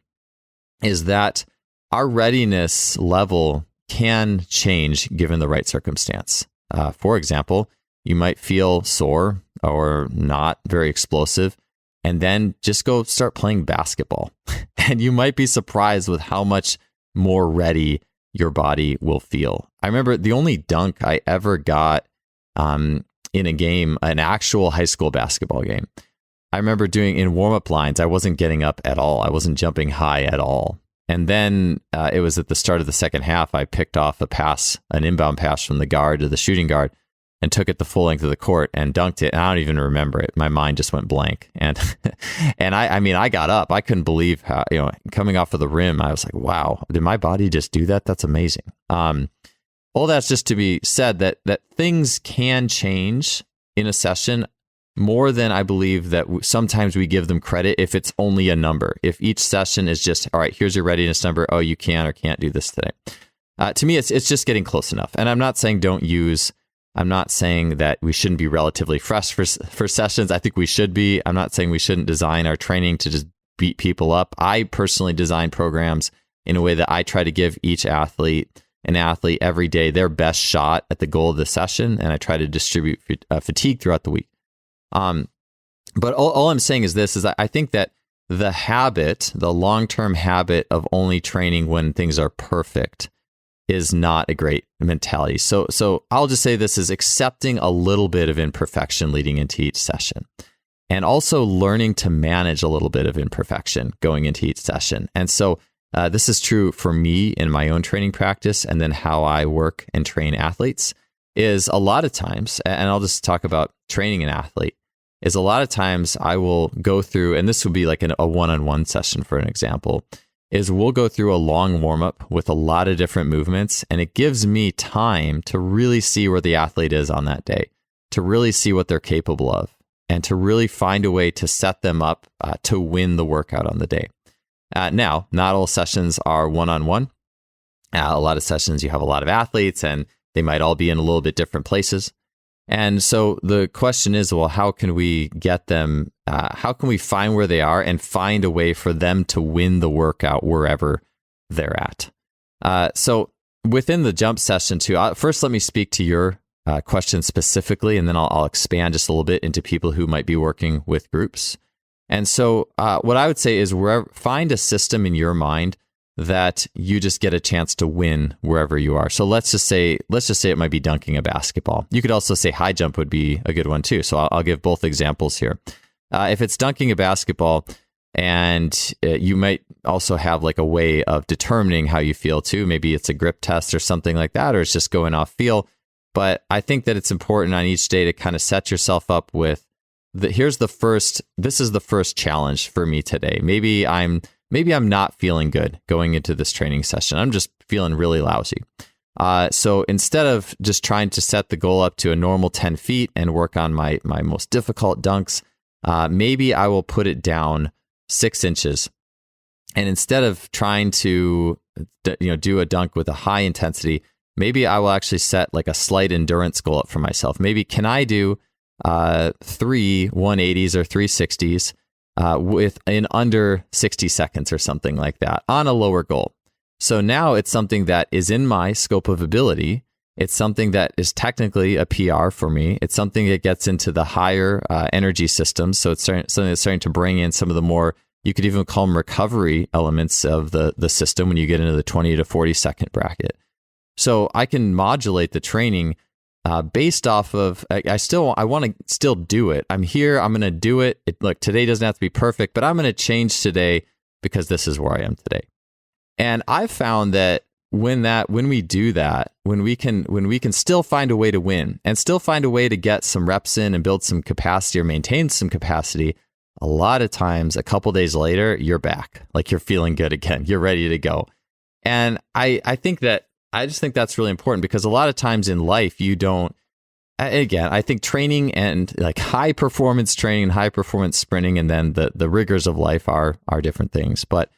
is that our readiness level can change given the right circumstance. For example, you might feel sore or not very explosive, and then just go start playing basketball. And you might be surprised with how much more ready your body will feel. I remember the only dunk I ever got in a game, an actual high school basketball game, I remember doing in warm-up lines, I wasn't getting up at all. I wasn't jumping high at all. And then it was at the start of the second half, I picked off an inbound pass from the guard to the shooting guard, and took it the full length of the court and dunked it. And I don't even remember it. My mind just went blank. And I mean, I got up. I couldn't believe how, coming off of the rim, I was like, wow, did my body just do that? That's amazing. All that's just to be said that things can change in a session more than I believe that sometimes we give them credit if it's only a number. If each session is just, all right, here's your readiness number. Oh, you can or can't do this today. To me, it's just getting close enough. And I'm not saying I'm not saying that we shouldn't be relatively fresh for sessions. I think we should be. I'm not saying we shouldn't design our training to just beat people up. I personally design programs in a way that I try to give each athlete every day their best shot at the goal of the session, and I try to distribute fatigue throughout the week. But all I'm saying is this, is I think that the long-term habit of only training when things are perfect is not a great mentality. So I'll just say this is accepting a little bit of imperfection leading into each session, and also learning to manage a little bit of imperfection going into each session. And so this is true for me in my own training practice, and then how I work and train athletes is a lot of times, and I'll just talk about training an athlete, is a lot of times I will go through, and this would be like a one-on-one session for an example, is we'll go through a long warm-up with a lot of different movements, and it gives me time to really see where the athlete is on that day, to really see what they're capable of, and to really find a way to set them up to win the workout on the day. Now, not all sessions are one-on-one. A lot of sessions, you have a lot of athletes, and they might all be in a little bit different places. And so the question is, well, how can we get them, how can we find where they are and find a way for them to win the workout wherever they're at? So within the jump session too, first let me speak to your question specifically, and then I'll expand just a little bit into people who might be working with groups. And so what I would say is find a system in your mind that you just get a chance to win wherever you are. So let's just say it might be dunking a basketball. You could also say high jump would be a good one too. So I'll give both examples here. If it's dunking a basketball, and you might also have like a way of determining how you feel too. Maybe it's a grip test or something like that, or it's just going off feel. But I think that it's important on each day to kind of set yourself up with this is the first challenge for me today. Maybe I'm not feeling good going into this training session. I'm just feeling really lousy. So instead of just trying to set the goal up to a normal 10 feet and work on my most difficult dunks, maybe I will put it down 6 inches. And instead of trying to do a dunk with a high intensity, maybe I will actually set like a slight endurance goal up for myself. Maybe can I do 3 180s or 360s in under 60 seconds or something like that on a lower goal. So now it's something that is in my scope of ability. It's something that is technically a PR for me. It's something that gets into the higher energy systems. So it's something that's starting to bring in some of the more, you could even call them recovery elements of the system when you get into the 20 to 40 second bracket. So I can modulate the training based off of, I want to still do it. I'm here, I'm going to do it. Look, today doesn't have to be perfect, but I'm going to change today because this is where I am today. And I've found that when we do that, when we can still find a way to win and still find a way to get some reps in and build some capacity or maintain some capacity, a lot of times, a couple days later, you're back. Like you're feeling good again. You're ready to go. And I just think that's really important because a lot of times in life, I think training and like high performance training and high performance sprinting and then the rigors of life are different things. But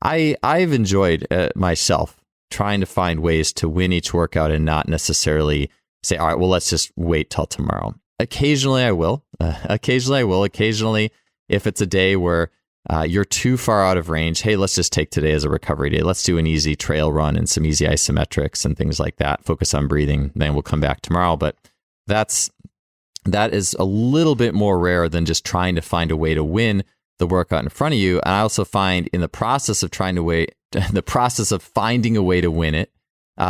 I've enjoyed myself trying to find ways to win each workout and not necessarily say, all right, well, let's just wait till tomorrow. Occasionally I will. Occasionally, if it's a day where you're too far out of range, hey, let's just take today as a recovery day. Let's do an easy trail run and some easy isometrics and things like that. Focus on breathing, then we'll come back tomorrow. But that is a little bit more rare than just trying to find a way to win the workout in front of you. And I also find in the process of finding a way to win it,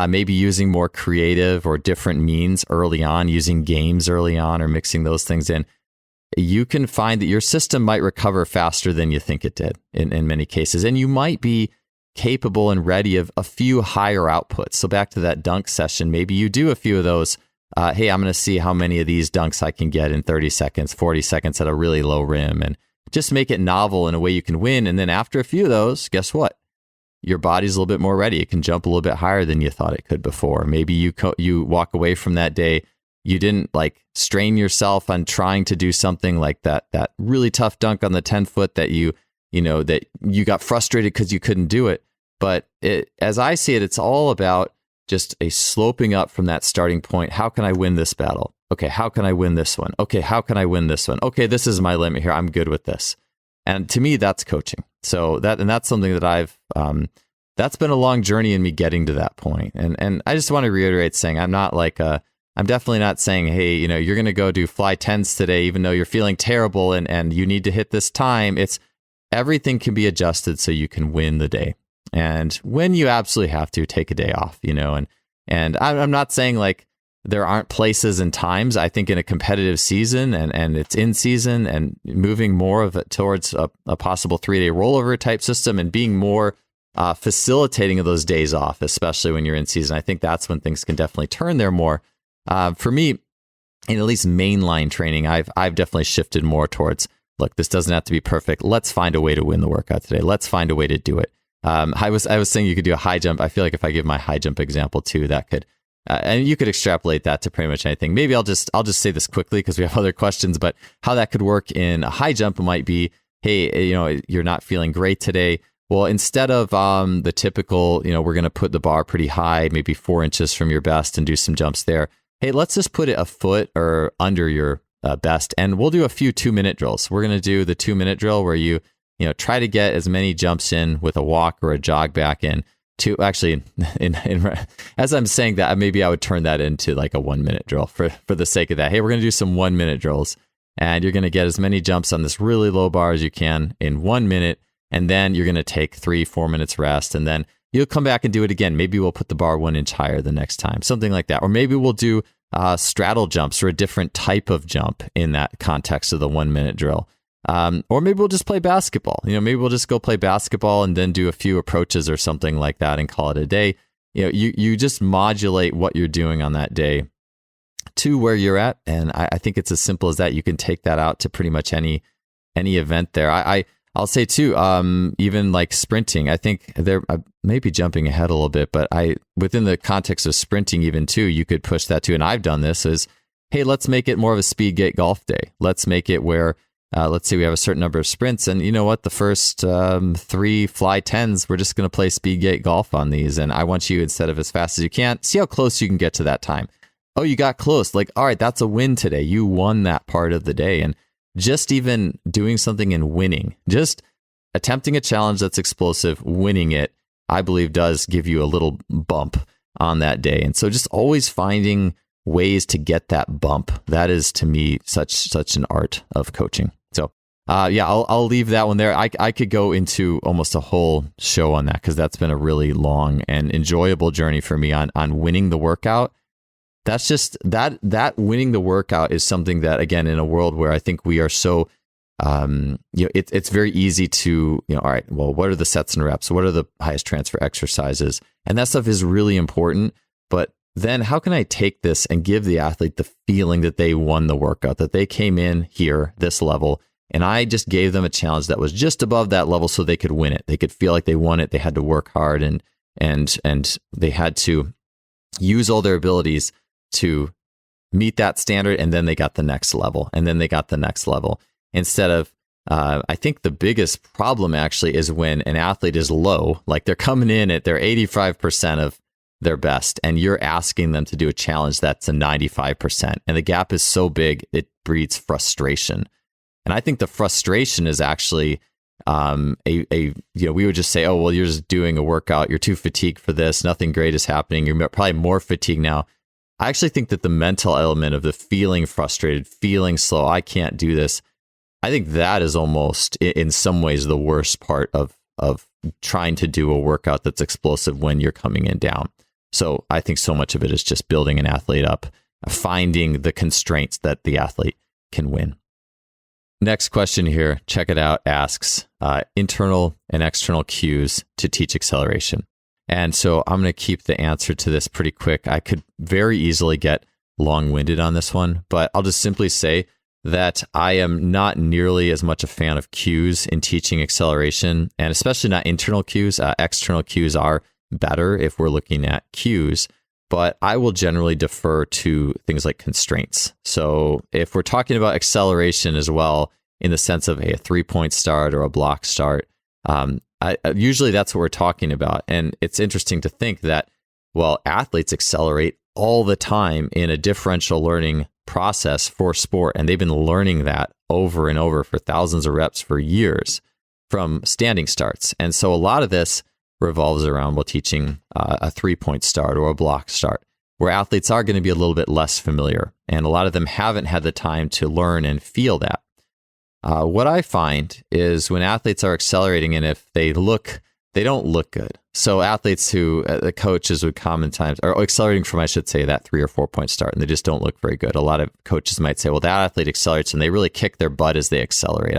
maybe using more creative or different means early on, using games early on or mixing those things in, you can find that your system might recover faster than you think it did in many cases. And you might be capable and ready of a few higher outputs. So back to that dunk session, maybe you do a few of those. Hey, I'm going to see how many of these dunks I can get in 30 seconds, 40 seconds at a really low rim, and just make it novel in a way you can win. And then after a few of those, guess what? Your body's a little bit more ready. It can jump a little bit higher than you thought it could before. Maybe you walk away from that day. You didn't like strain yourself on trying to do something like that really tough dunk on the 10-foot that you got frustrated because you couldn't do it. But as I see it, it's all about just a sloping up from that starting point. How can I win this battle? Okay, how can I win this one? Okay, how can I win this one? Okay, this is my limit here. I'm good with this. And to me, that's coaching. So that's something that that's been a long journey in me getting to that point. And I just want to reiterate saying I'm definitely not saying, hey, you're going to go do fly 10s today, even though you're feeling terrible and you need to hit this time. It's everything can be adjusted so you can win the day. And when you absolutely have to, take a day off, and I'm not saying like there aren't places and times. I think in a competitive season and it's in season and moving more of it towards a possible 3-day rollover type system and being more facilitating of those days off, especially when you're in season. I think that's when things can definitely turn there more. For me, in at least mainline training, I've definitely shifted more towards, look, this doesn't have to be perfect. Let's find a way to win the workout today. Let's find a way to do it. I was saying you could do a high jump. I feel like if I give my high jump example too, that could, and you could extrapolate that to pretty much anything. Maybe I'll just say this quickly because we have other questions, but how that could work in a high jump might be, hey, you're not feeling great today. Well, instead of the typical, we're going to put the bar pretty high, maybe 4 inches from your best and do some jumps there. Hey, let's just put it a foot or under your best, and we'll do a few 2-minute drills. We're going to do the 2-minute drill where you try to get as many jumps in with a walk or a jog back in. To actually, as I'm saying that, maybe I would turn that into like a 1-minute drill for the sake of that. Hey, we're going to do some 1-minute drills, and you're going to get as many jumps on this really low bar as you can in 1 minute, and then you're going to take 3-4 minutes rest, and then you'll come back and do it again. Maybe we'll put the bar 1 inch higher the next time, something like that. Or maybe we'll do straddle jumps or a different type of jump in that context of the 1-minute drill. Or maybe we'll just play basketball. Maybe we'll just go play basketball and then do a few approaches or something like that and call it a day. You just modulate what you're doing on that day to where you're at. And I think it's as simple as that. You can take that out to pretty much any event there. I'll say too, even like sprinting, I think I may be jumping ahead a little bit, but within the context of sprinting even too, you could push that too. And I've done this is, hey, let's make it more of a speed gate golf day. Let's make it where, let's say we have a certain number of sprints, and you know what, the first 3 fly 10s, we're just going to play speed gate golf on these. And I want you, instead of as fast as you can, see how close you can get to that time. Oh, you got close. Like, all right, that's a win today. You won that part of the day. And just even doing something and winning, just attempting a challenge that's explosive, winning it, I believe does give you a little bump on that day. And so just always finding ways to get that bump. That is, to me, such an art of coaching. So I'll leave that one there. I could go into almost a whole show on that because that's been a really long and enjoyable journey for me on winning the workout. That's just that winning the workout is something that, again, in a world where I think we are so, it's very easy to, all right, well, what are the sets and reps? What are the highest transfer exercises? And that stuff is really important. But then how can I take this and give the athlete the feeling that they won the workout, that they came in here, this level, and I just gave them a challenge that was just above that level so they could win it. They could feel like they won it. They had to work hard and they had to use all their abilities to meet that standard, and then they got the next level, and then they got the next level. Instead of, I think the biggest problem actually is when an athlete is low, like they're coming in at their 85% of their best, and you're asking them to do a challenge that's a 95%, and the gap is so big, it breeds frustration. And I think the frustration is actually we would just say, oh, well, you're just doing a workout, you're too fatigued for this, nothing great is happening, you're probably more fatigued now. I actually think that the mental element of the feeling frustrated, feeling slow, I can't do this, I think that is almost in some ways the worst part of trying to do a workout that's explosive when you're coming in down. So I think so much of it is just building an athlete up, finding the constraints that the athlete can win. Next question here, check it out, asks internal and external cues to teach acceleration. And so I'm going to keep the answer to this pretty quick. I could very easily get long-winded on this one, but I'll just simply say that I am not nearly as much a fan of cues in teaching acceleration, and especially not internal cues. External cues are better if we're looking at cues, but I will generally defer to things like constraints. So if we're talking about acceleration as well, in the sense of a 3-point start or a block start, usually that's what we're talking about. And it's interesting to think that, well, athletes accelerate all the time in a differential learning process for sport. And they've been learning that over and over for thousands of reps for years. from standing starts. And so a lot of this revolves around, well, teaching a 3-point start or a block start, where athletes are going to be a little bit less familiar. And a lot of them haven't had the time to learn and feel that. What I find is when athletes are accelerating, and if they don't look good. So athletes who, the coaches would common times, or accelerating from, I should say, that 3 or 4 point start, and they just don't look very good. A lot of coaches might say, well, that athlete accelerates and they really kick their butt as they accelerate.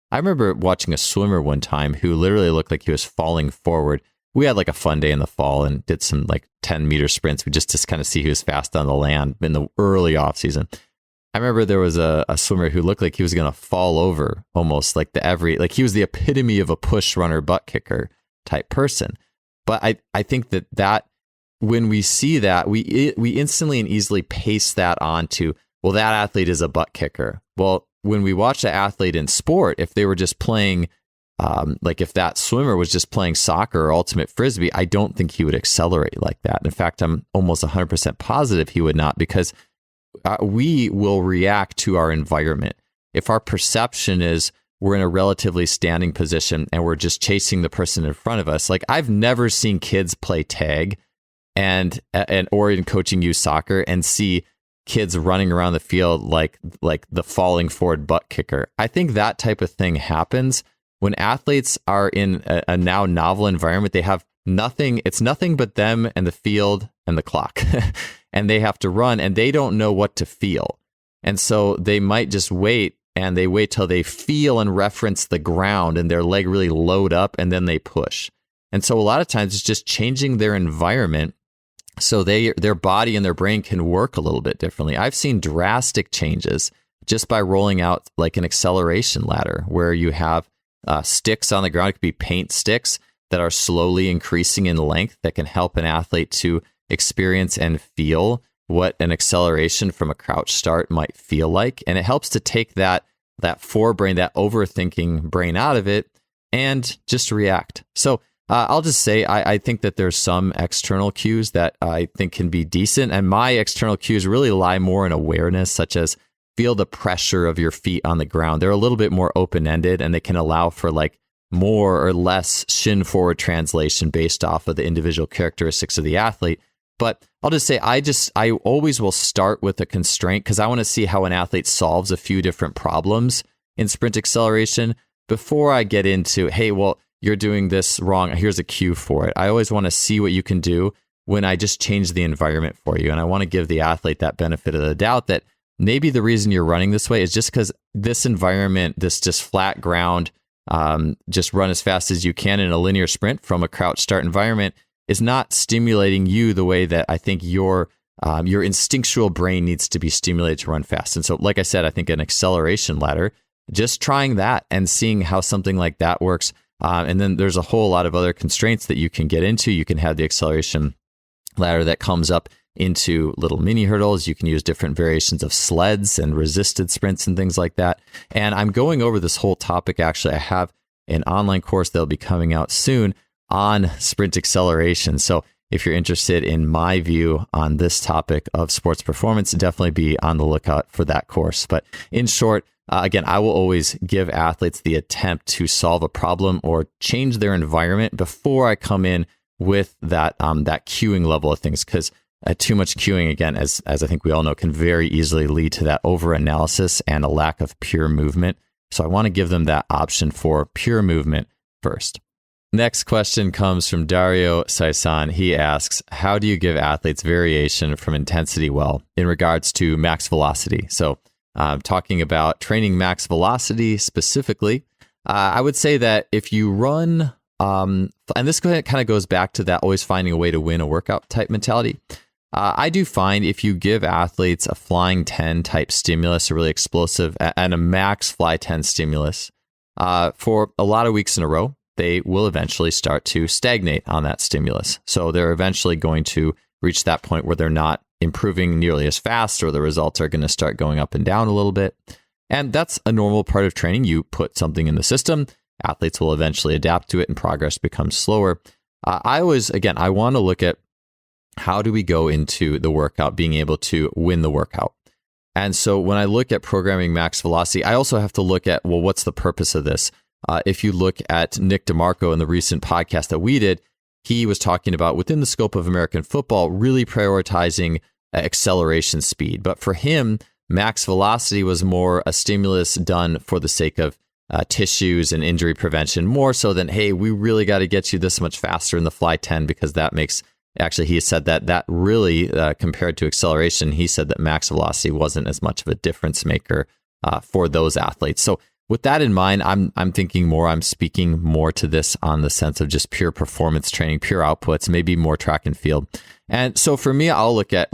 I remember watching a swimmer one time who literally looked like he was falling forward. We had like a fun day in the fall and did some like 10-meter sprints. We just to kind of see who was fast on the land in the early off season. I remember there was a swimmer who looked like he was going to fall over almost like he was the epitome of a push runner butt kicker type person. But I think that when we see that, we instantly and easily paste that onto, well, that athlete is a butt kicker. Well, when we watch an athlete in sport, if they were just playing, like if that swimmer was just playing soccer or ultimate frisbee, I don't think he would accelerate like that. In fact, I'm almost 100% positive he would not, because we will react to our environment. If our perception is we're in a relatively standing position and we're just chasing the person in front of us, like I've never seen kids play tag and or in coaching youth soccer and see kids running around the field like the falling forward butt kicker. I think that type of thing happens when athletes are in a now novel environment. They have nothing. It's nothing but them and the field and the clock. And they have to run and they don't know what to feel. And so they might just wait, and they wait till they feel and reference the ground and their leg really load up, and then they push. And so a lot of times it's just changing their environment so their body and their brain can work a little bit differently. I've seen drastic changes just by rolling out like an acceleration ladder where you have sticks on the ground. It could be paint sticks that are slowly increasing in length that can help an athlete to experience and feel what an acceleration from a crouch start might feel like. And it helps to take that forebrain, that overthinking brain out of it and just react. So I'll just say, I think that there's some external cues that I think can be decent. And my external cues really lie more in awareness, such as feel the pressure of your feet on the ground. They're a little bit more open-ended, and they can allow for like more or less shin forward translation based off of the individual characteristics of the athlete. But I'll just say, I always will start with a constraint because I want to see how an athlete solves a few different problems in sprint acceleration before I get into, hey, well, you're doing this wrong. Here's a cue for it. I always want to see what you can do when I just change the environment for you. And I want to give the athlete that benefit of the doubt that maybe the reason you're running this way is just because this environment, this just flat ground, just run as fast as you can in a linear sprint from a crouch start environment is not stimulating you the way that I think your instinctual brain needs to be stimulated to run fast. And so, like I said, I think an acceleration ladder, just trying that and seeing how something like that works. And then there's a whole lot of other constraints that you can get into. You can have the acceleration ladder that comes up into little mini hurdles. You can use different variations of sleds and resisted sprints and things like that. And I'm going over this whole topic. Actually, I have an online course that'll be coming out soon on sprint acceleration. So if you're interested in my view on this topic of sports performance, definitely be on the lookout for that course. But in short, again, I will always give athletes the attempt to solve a problem or change their environment before I come in with that cueing level of things, because too much cueing, again, as I think we all know, can very easily lead to that over-analysis and a lack of pure movement. So I want to give them that option for pure movement first. Next question comes from Dario Saisan. He asks, how do you give athletes variation from intensity well in regards to max velocity? So talking about training max velocity specifically, I would say that if you run, and this kind of goes back to that always finding a way to win a workout type mentality. I do find if you give athletes a flying 10 type stimulus, a really explosive, and a max fly 10 stimulus for a lot of weeks in a row, they will eventually start to stagnate on that stimulus. So they're eventually going to reach that point where they're not improving nearly as fast, or the results are going to start going up and down a little bit. And that's a normal part of training. You put something in the system, athletes will eventually adapt to it, and progress becomes slower. I want to look at how do we go into the workout being able to win the workout. And so when I look at programming max velocity, I also have to look at, well, what's the purpose of this? If you look at Nick DeMarco in the recent podcast that we did, he was talking about within the scope of American football, really prioritizing acceleration speed. But for him, max velocity was more a stimulus done for the sake of tissues and injury prevention, more so than, hey, we really got to get you this much faster in the fly 10 because that makes, actually, he said that really, compared to acceleration, he said that max velocity wasn't as much of a difference maker for those athletes. So with that in mind, I'm thinking more, I'm speaking more to this on the sense of just pure performance training, pure outputs, maybe more track and field. And so for me, I'll look at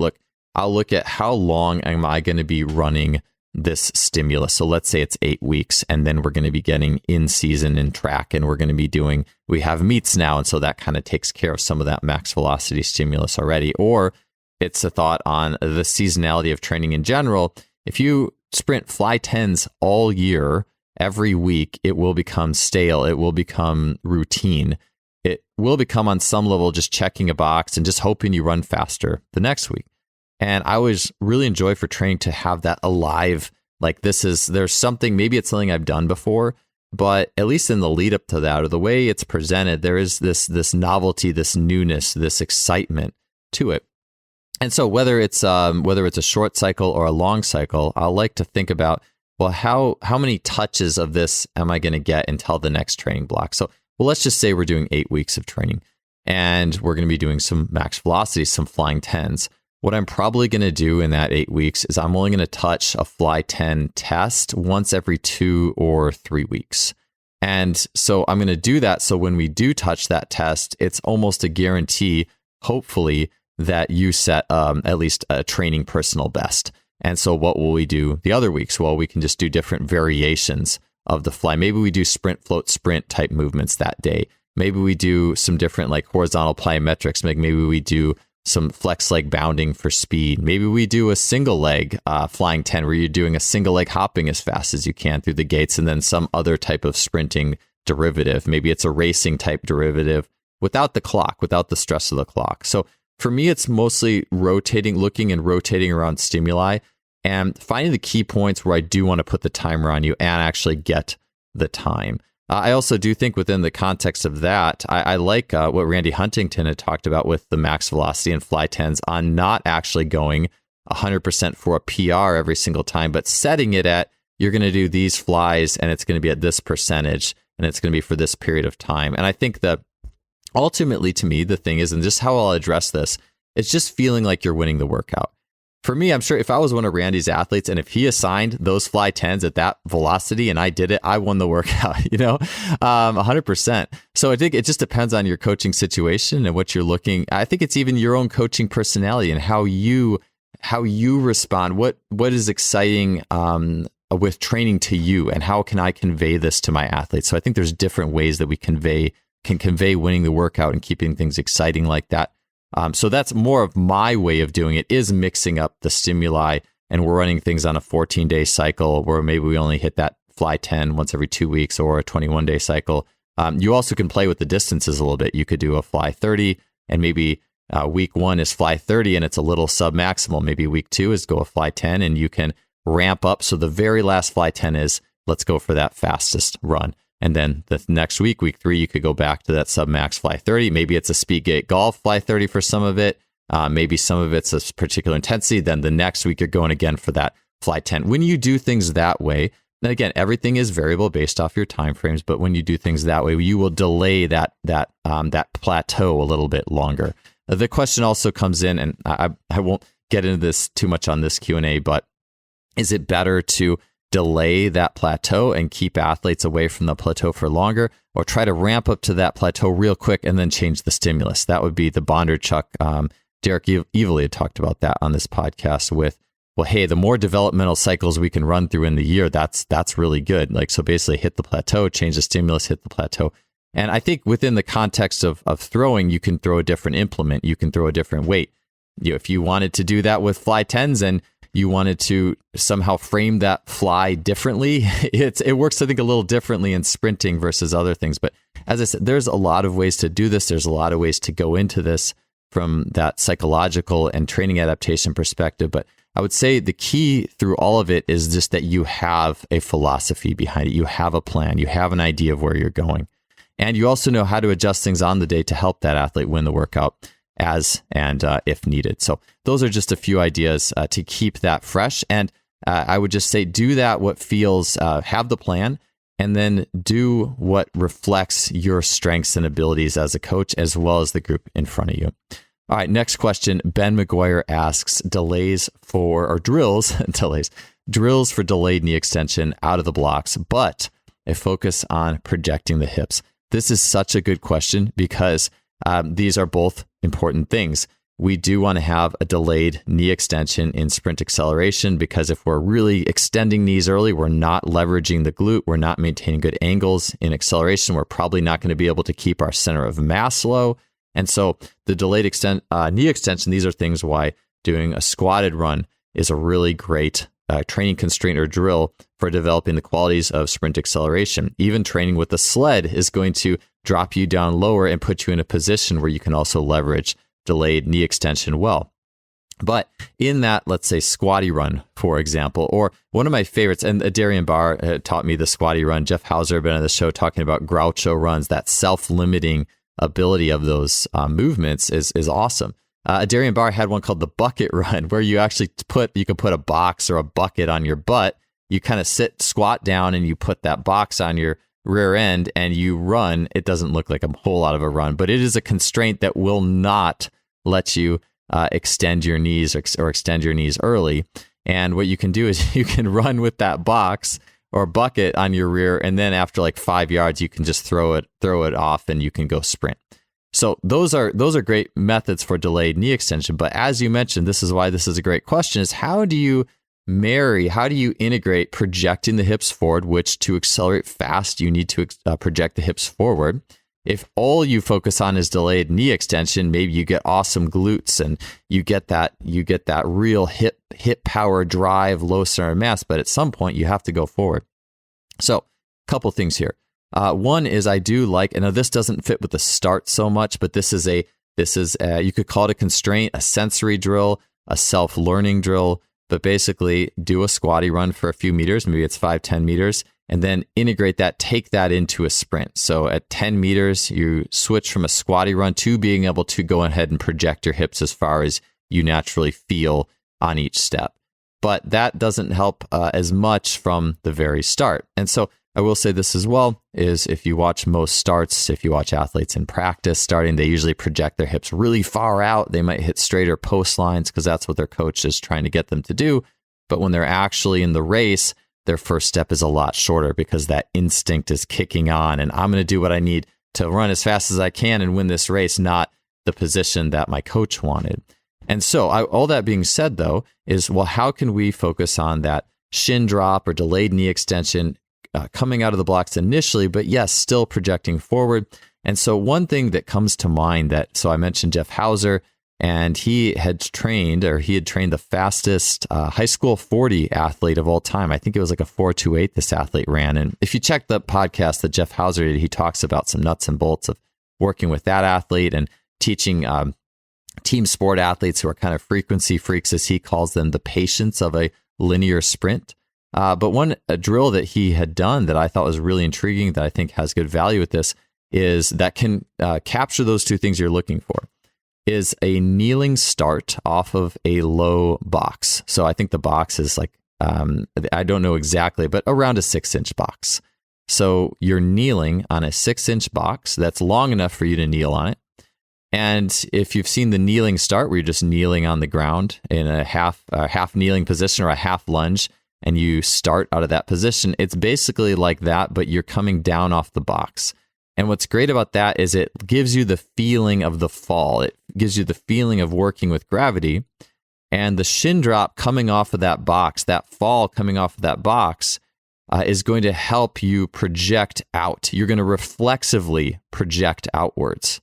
how long am I going to be running this stimulus. So let's say it's 8 weeks, and then we're going to be getting in season in track, and we're going to be we have meets now. And so that kind of takes care of some of that max velocity stimulus already. Or it's a thought on the seasonality of training in general. If you sprint fly 10s all year, every week, it will become stale. It will become routine. It will become on some level just checking a box and just hoping you run faster the next week. And I always really enjoy for training to have that alive. Like there's something, maybe it's something I've done before, but at least in the lead up to that or the way it's presented, there is this novelty, this newness, this excitement to it. And so whether it's a short cycle or a long cycle, I like to think about, well, how many touches of this am I going to get until the next training block? So, well, let's just say we're doing 8 weeks of training and we're going to be doing some max velocity, some flying 10s. What I'm probably going to do in that 8 weeks is I'm only going to touch a fly 10 test once every 2 or 3 weeks. And so I'm going to do that. So when we do touch that test, it's almost a guarantee, hopefully, that you set at least a training personal best. And so what will we do the other weeks? Well, we can just do different variations of the fly. Maybe we do sprint, float, sprint type movements that day. Maybe we do some different like horizontal plyometrics. Maybe we do some flex leg bounding for speed. Maybe we do a single leg flying 10 where you're doing a single leg hopping as fast as you can through the gates, and then some other type of sprinting derivative. Maybe it's a racing type derivative without the clock, without the stress of the clock. So for me, it's mostly looking and rotating around stimuli and finding the key points where I do want to put the timer on you and actually get the time. I also do think within the context of that, I like what Randy Huntington had talked about with the max velocity and fly 10s on not actually going 100% for a PR every single time, but setting it at, you're going to do these flies and it's going to be at this percentage and it's going to be for this period of time. And I think that ultimately to me, the thing is, and just how I'll address this, it's just feeling like you're winning the workout. For me, I'm sure if I was one of Randy's athletes and if he assigned those fly 10s at that velocity and I did it, I won the workout, 100%. So I think it just depends on your coaching situation and what you're looking. I think it's even your own coaching personality and how you respond. What is exciting with training to you, and how can I convey this to my athletes? So I think there's different ways that we can convey winning the workout and keeping things exciting like that. So that's more of my way of doing it, is mixing up the stimuli, and we're running things on a 14-day cycle where maybe we only hit that fly 10 once every 2 weeks, or a 21-day cycle. You also can play with the distances a little bit. You could do a fly 30 and maybe week 1 is fly 30 and it's a little sub-maximal. Maybe week 2 is go a fly 10 and you can ramp up. So the very last fly 10 is let's go for that fastest run. And then the next week, week 3, you could go back to that sub-max fly 30. Maybe it's a speed gate golf fly 30 for some of it. Maybe some of it's a particular intensity. Then the next week, you're going again for that fly 10. When you do things that way, then again, everything is variable based off your timeframes. But when you do things that way, you will delay that plateau a little bit longer. The question also comes in, and I won't get into this too much on this Q&A, but is it better to delay that plateau and keep athletes away from the plateau for longer, or try to ramp up to that plateau real quick and then change the stimulus? That would be the Bondarchuk. Derek Evely had talked about that on this podcast with, well, hey, the more developmental cycles we can run through in the year, that's really good. Like, so basically hit the plateau, change the stimulus, hit the plateau. And I think within the context of throwing, you can throw a different implement, you can throw a different weight. If you wanted to do that with fly 10s and you wanted to somehow frame that fly differently, it works, I think, a little differently in sprinting versus other things. But as I said, there's a lot of ways to do this. There's a lot of ways to go into this from that psychological and training adaptation perspective. But I would say the key through all of it is just that you have a philosophy behind it. You have a plan. You have an idea of where you're going. And you also know how to adjust things on the day to help that athlete win the workout as and if needed. So those are just a few ideas to keep that fresh. And I would just say do that what feels, have the plan, and then do what reflects your strengths and abilities as a coach, as well as the group in front of you. All right, next question. Ben McGuire asks, drills for delayed knee extension out of the blocks, but a focus on projecting the hips. This is such a good question because these are both important things. We do want to have a delayed knee extension in sprint acceleration because if we're really extending knees early, we're not leveraging the glute, we're not maintaining good angles. In acceleration, we're probably not going to be able to keep our center of mass low. And so the delayed knee extension, these are things why doing a squatted run is a really great training constraint or drill for developing the qualities of sprint acceleration. Even training with the sled is going to drop you down lower and put you in a position where you can also leverage delayed knee extension well. But in that, let's say, squatty run, for example, or one of my favorites, and Darian Barr taught me the squatty run. Jeff Hauser been on the show talking about Groucho runs. That self-limiting ability of those movements is awesome. Darian Barr had one called the bucket run, where you actually you can put a box or a bucket on your butt. You kind of squat down, and you put that box on your rear end and you run. It doesn't look like a whole lot of a run, but it is a constraint that will not let you extend your knees or extend your knees early. And what you can do is you can run with that box or bucket on your rear, and then after like 5 yards, you can just throw it off and you can go sprint. So those are great methods for delayed knee extension. But as you mentioned, this is why this is a great question, is how do you integrate projecting the hips forward, which to accelerate fast, you need to project the hips forward. If all you focus on is delayed knee extension, maybe you get awesome glutes and you get that real hip power drive, low center of mass, but at some point you have to go forward. So a couple things here. One is I do like, and this doesn't fit with the start so much, but this is you could call it a constraint, a sensory drill, a self-learning drill. But basically do a squatty run for a few meters, maybe it's 5-10 meters, and then integrate that, take that into a sprint. So at 10 meters, you switch from a squatty run to being able to go ahead and project your hips as far as you naturally feel on each step. But that doesn't help as much from the very start. And so I will say this as well, is if you watch most starts, if you watch athletes in practice starting, they usually project their hips really far out. They might hit straighter post lines because that's what their coach is trying to get them to do. But when they're actually in the race, their first step is a lot shorter because that instinct is kicking on. And I'm going to do what I need to run as fast as I can and win this race, not the position that my coach wanted. And so all that being said, though, is, well, how can we focus on that shin drop or delayed knee extension coming out of the blocks initially, but yes, still projecting forward? And so one thing that comes to mind so I mentioned Jeff Hauser, and he had trained the fastest high school 40 athlete of all time. I think it was like a 4:28 this athlete ran. And if you check the podcast that Jeff Hauser did, he talks about some nuts and bolts of working with that athlete and teaching team sport athletes who are kind of frequency freaks, as he calls them, the patience of a linear sprint. But one drill that he had done that I thought was really intriguing, that I think has good value with this, is that can capture those two things you're looking for, is a kneeling start off of a low box. So I think the box is like, I don't know exactly, but around a 6-inch box. So you're kneeling on a 6-inch box that's long enough for you to kneel on it. And if you've seen the kneeling start, where you're just kneeling on the ground in a half kneeling position or a half lunge, and you start out of that position, it's basically like that, but you're coming down off the box. And what's great about that is it gives you the feeling of the fall. It gives you the feeling of working with gravity. And the shin drop coming off of that box, that fall coming off of that box, is going to help you project out. You're going to reflexively project outwards.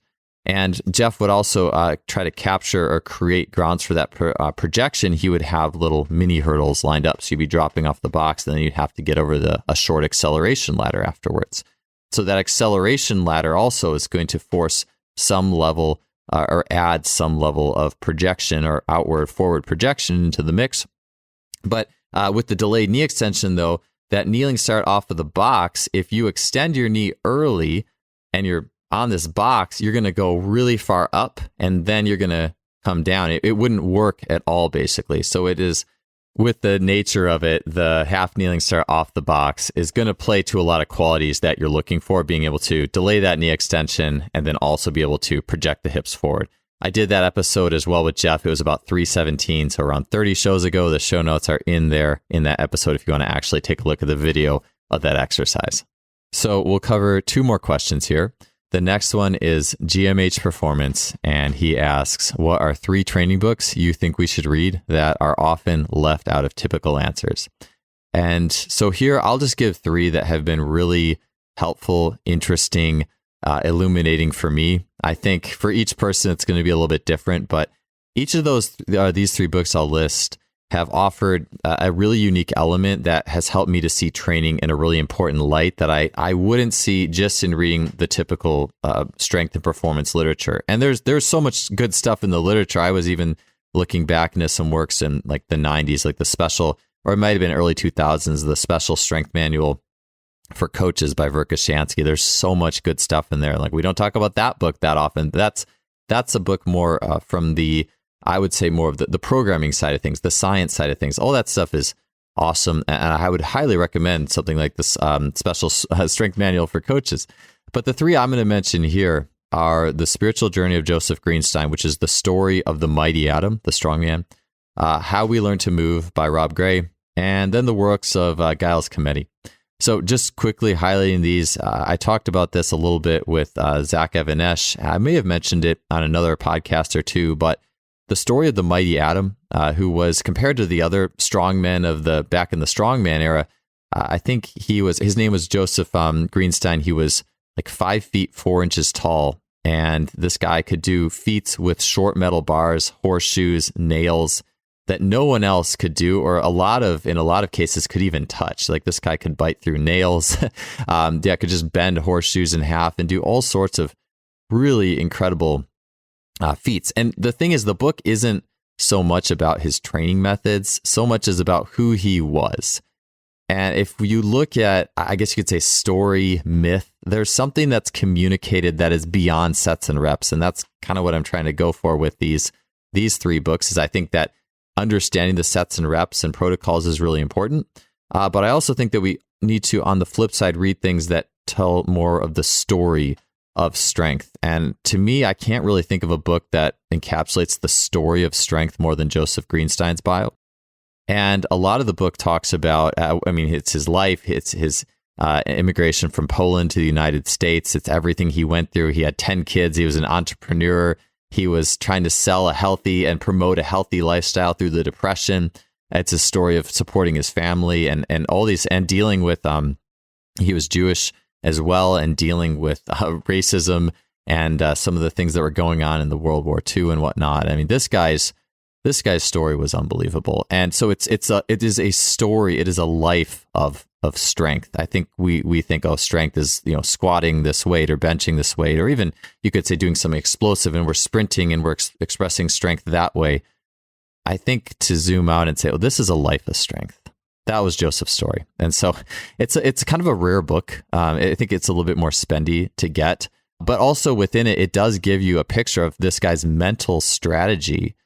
And Jeff would also try to capture or create grounds for that projection. He would have little mini hurdles lined up. So you'd be dropping off the box, and then you'd have to get over a short acceleration ladder afterwards. So that acceleration ladder also is going to force some level or add some level of projection or forward projection into the mix. But with the delayed knee extension, though, that kneeling start off of the box, if you extend your knee early and you're on this box, you're going to go really far up and then you're going to come down. It wouldn't work at all, basically. So it is, with the nature of it, the half kneeling start off the box is going to play to a lot of qualities that you're looking for, being able to delay that knee extension and then also be able to project the hips forward. I did that episode as well with Jeff. It was about 317, so around 30 shows ago. The show notes are in there in that episode if you want to actually take a look at the video of that exercise. So we'll cover 2 more questions here. The next one is GMH Performance, and he asks, what are 3 training books you think we should read that are often left out of typical answers? And so here, I'll just give 3 that have been really helpful, interesting, illuminating for me. I think for each person, it's going to be a little bit different, but each of these 3 books I'll list have offered a really unique element that has helped me to see training in a really important light that I wouldn't see just in reading the typical strength and performance literature. And there's so much good stuff in the literature. I was even looking back into some works in like the 90s, like the special, or it might have been early 2000s, the special strength manual for coaches by Verkhoshansky. There's so much good stuff in there. Like, we don't talk about that book that often. That's a book more from the, I would say, more of the programming side of things, the science side of things. All that stuff is awesome. And I would highly recommend something like this special strength manual for coaches. But the 3 I'm going to mention here are The Spiritual Journey of Joseph Greenstein, which is the story of the mighty atom, the strongman, How We Learn to Move by Rob Gray, and then the works of Giles Cometti. So just quickly highlighting these, I talked about this a little bit with Zach Evanesh. I may have mentioned it on another podcast or 2, but the story of the mighty atom, who was compared to the other strongmen of back in the strongman era, I think his name was Joseph Greenstein. He was like 5 feet 4 inches tall, and this guy could do feats with short metal bars, horseshoes, nails, that no one else could do, or in a lot of cases could even touch. Like, this guy could bite through nails, could just bend horseshoes in half and do all sorts of really incredible feats. And the thing is, the book isn't so much about his training methods, so much as about who he was. And if you look at, I guess you could say, story, myth, there's something that's communicated that is beyond sets and reps. And that's kind of what I'm trying to go for with these 3 books, is I think that understanding the sets and reps and protocols is really important. But I also think that we need to, on the flip side, read things that tell more of the story of strength. And to me, I can't really think of a book that encapsulates the story of strength more than Joseph Greenstein's bio. And a lot of the book talks about, it's his life, it's his immigration from Poland to the United States. It's everything he went through. He had 10 kids. He was an entrepreneur. He was trying to sell a healthy and promote a healthy lifestyle through the Depression. It's a story of supporting his family and all these, and dealing with, he was Jewish as well, and dealing with racism and some of the things that were going on in the World War II and whatnot. I mean, this guy's story was unbelievable. And so it is a story. It is a life of strength. I think we think, strength is, squatting this weight or benching this weight, or even you could say doing something explosive and we're sprinting and we're expressing strength that way. I think to zoom out and say, this is a life of strength. That was Joseph's story. And so it's kind of a rare book. I think it's a little bit more spendy to get, but also within it, it does give you a picture of this guy's mental strategy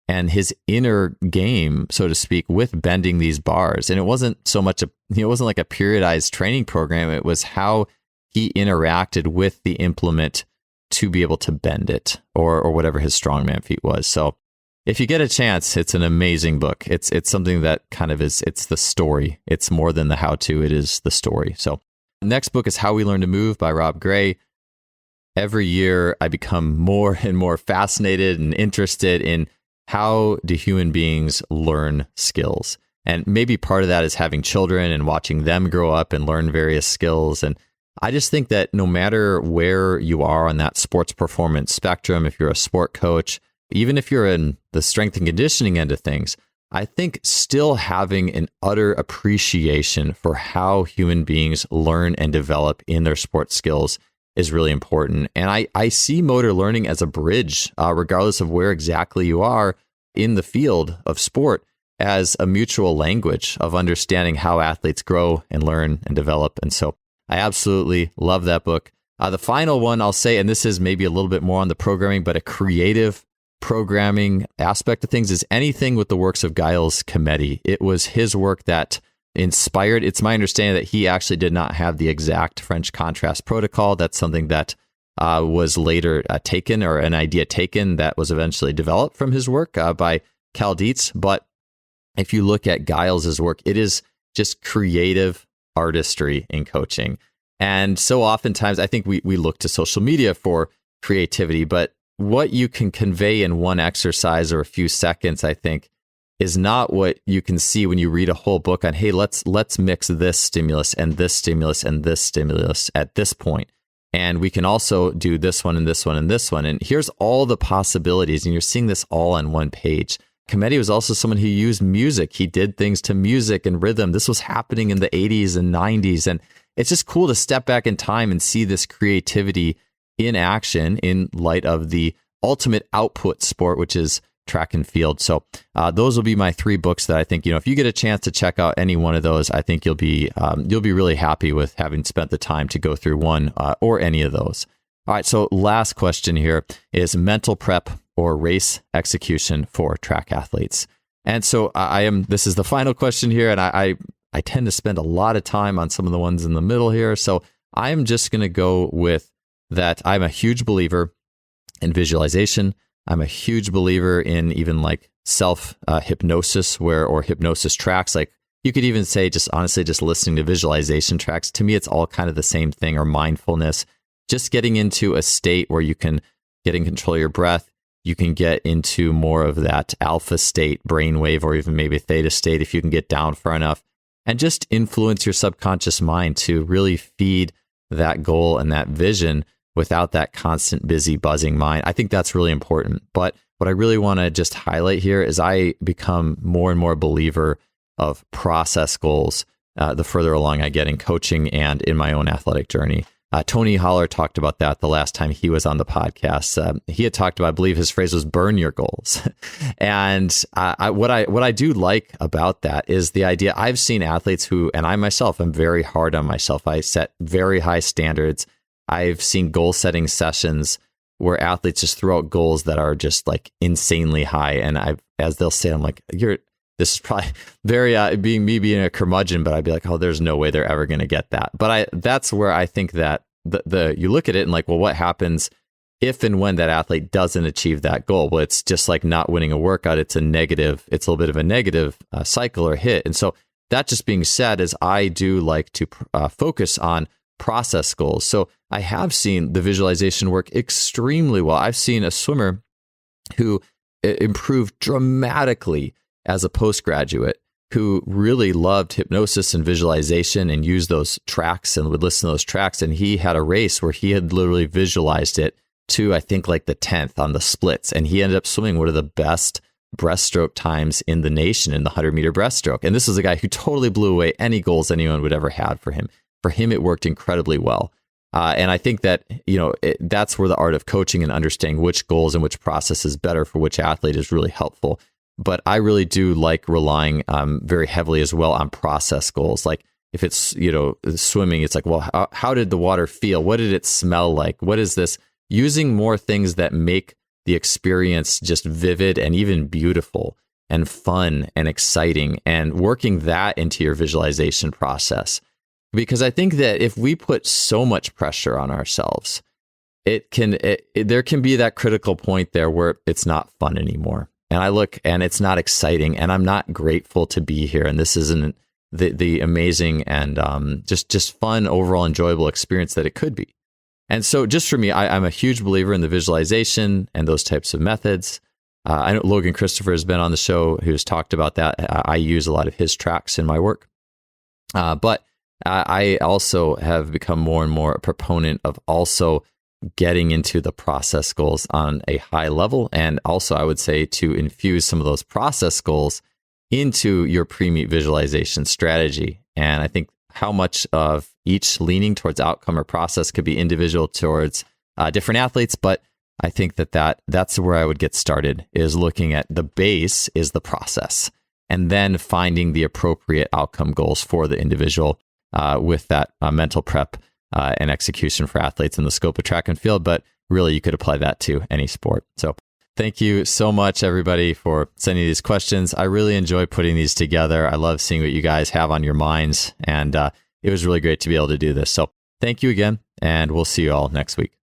and his inner game, so to speak, with bending these bars. And it wasn't so much it wasn't like a periodized training program. It was how he interacted with the implement to be able to bend it, or whatever his strongman feat was. So if you get a chance, it's an amazing book. It's something that kind of it's the story. It's more than the how-to. It is the story. So the next book is How We Learn to Move by Rob Gray. Every year, I become more and more fascinated and interested in how do human beings learn skills. And maybe part of that is having children and watching them grow up and learn various skills. And I just think that no matter where you are on that sports performance spectrum, if you're a sport coach, even if you're in the strength and conditioning end of things, I think still having an utter appreciation for how human beings learn and develop in their sports skills is really important. And I see motor learning as a bridge, regardless of where exactly you are in the field of sport. as a mutual language of understanding how athletes grow and learn and develop. And so I absolutely love that book. The final one I'll say, and this is maybe a little bit more on the programming, but a creative programming aspect of things, is anything with the works of Gilles Comedy. It was his work that inspired. It's my understanding that he actually did not have the exact French contrast protocol. That's something that was later taken, or an idea taken that was eventually developed from his work by Cal Dietz. But if you look at Giles's work, it is just creative artistry in coaching. And so oftentimes I think we look to social media for creativity, but what you can convey in one exercise or a few seconds, I think, is not what you can see when you read a whole book on, hey, let's mix this stimulus and this stimulus and this stimulus at this point. And we can also do this one and this one and this one. And here's all the possibilities. And you're seeing this all on one page. Comedy was also someone who used music. He did things to music and rhythm. This was happening in the 80s and 90s. And it's just cool to step back in time and see this creativity in action in light of the ultimate output sport, which is track and field. So those will be my 3 books that I think, if you get a chance to check out any one of those, I think you'll be really happy with having spent the time to go through one or any of those. All right. So last question here is mental prep or race execution for track athletes. And so this is the final question here. And I tend to spend a lot of time on some of the ones in the middle here. So I'm just going to go with that. I'm a huge believer in visualization. I'm a huge believer in even like self hypnosis or hypnosis tracks. Like you could even say just listening to visualization tracks. To me, it's all kind of the same thing, or mindfulness, just getting into a state where you can get in control of your breath. You can get into more of that alpha state, brainwave, or even maybe theta state if you can get down far enough, and just influence your subconscious mind to really feed that goal and that vision without that constant busy buzzing mind. I think that's really important. But what I really want to just highlight here is I become more and more a believer of process goals the further along I get in coaching and in my own athletic journey. Tony Holler talked about that the last time he was on the podcast. He had talked about, I believe his phrase was burn your goals. And what I do like about that is the idea. I've seen athletes who, and I myself am very hard on myself. I set very high standards. I've seen goal setting sessions where athletes just throw out goals that are just like insanely high. And as they'll say, I'm like, this is probably very being a curmudgeon, but I'd be like, oh, there's no way they're ever going to get that. But that's where I think that you look at it and like, well, what happens if and when that athlete doesn't achieve that goal? Well, it's just like not winning a workout. It's a little bit of a negative cycle or hit. And so that just being said, is I do like to focus on process goals. So I have seen the visualization work extremely well. I've seen a swimmer who improved dramatically as a postgraduate, who really loved hypnosis and visualization and used those tracks and would listen to those tracks. And he had a race where he had literally visualized it to, I think, like the 10th on the splits. And he ended up swimming one of the best breaststroke times in the nation in the 100-meter breaststroke. And this is a guy who totally blew away any goals anyone would ever have for him. For him, it worked incredibly well. And I think that, that's where the art of coaching and understanding which goals and which process is better for which athlete is really helpful. But I really do like relying very heavily as well on process goals. Like if it's, swimming, it's like, well, how did the water feel? What did it smell like? What is this? Using more things that make the experience just vivid and even beautiful and fun and exciting, and working that into your visualization process. Because I think that if we put so much pressure on ourselves, there can be that critical point there where it's not fun anymore. And I look and it's not exciting, and I'm not grateful to be here. And this isn't the amazing and just fun, overall enjoyable experience that it could be. And so just for me, I'm a huge believer in the visualization and those types of methods. I know Logan Christopher has been on the show who's talked about that. I use a lot of his tracks in my work. But I also have become more and more a proponent of also getting into the process goals on a high level. And also, I would say to infuse some of those process goals into your pre-meet visualization strategy. And I think how much of each leaning towards outcome or process could be individual towards different athletes. But I think that's where I would get started, is looking at the base is the process. and then finding the appropriate outcome goals for the individual with that mental prep and execution for athletes in the scope of track and field. But really, you could apply that to any sport. So thank you so much, everybody, for sending these questions. I really enjoy putting these together. I love seeing what you guys have on your minds, and it was really great to be able to do this. So thank you again, and we'll see you all next week.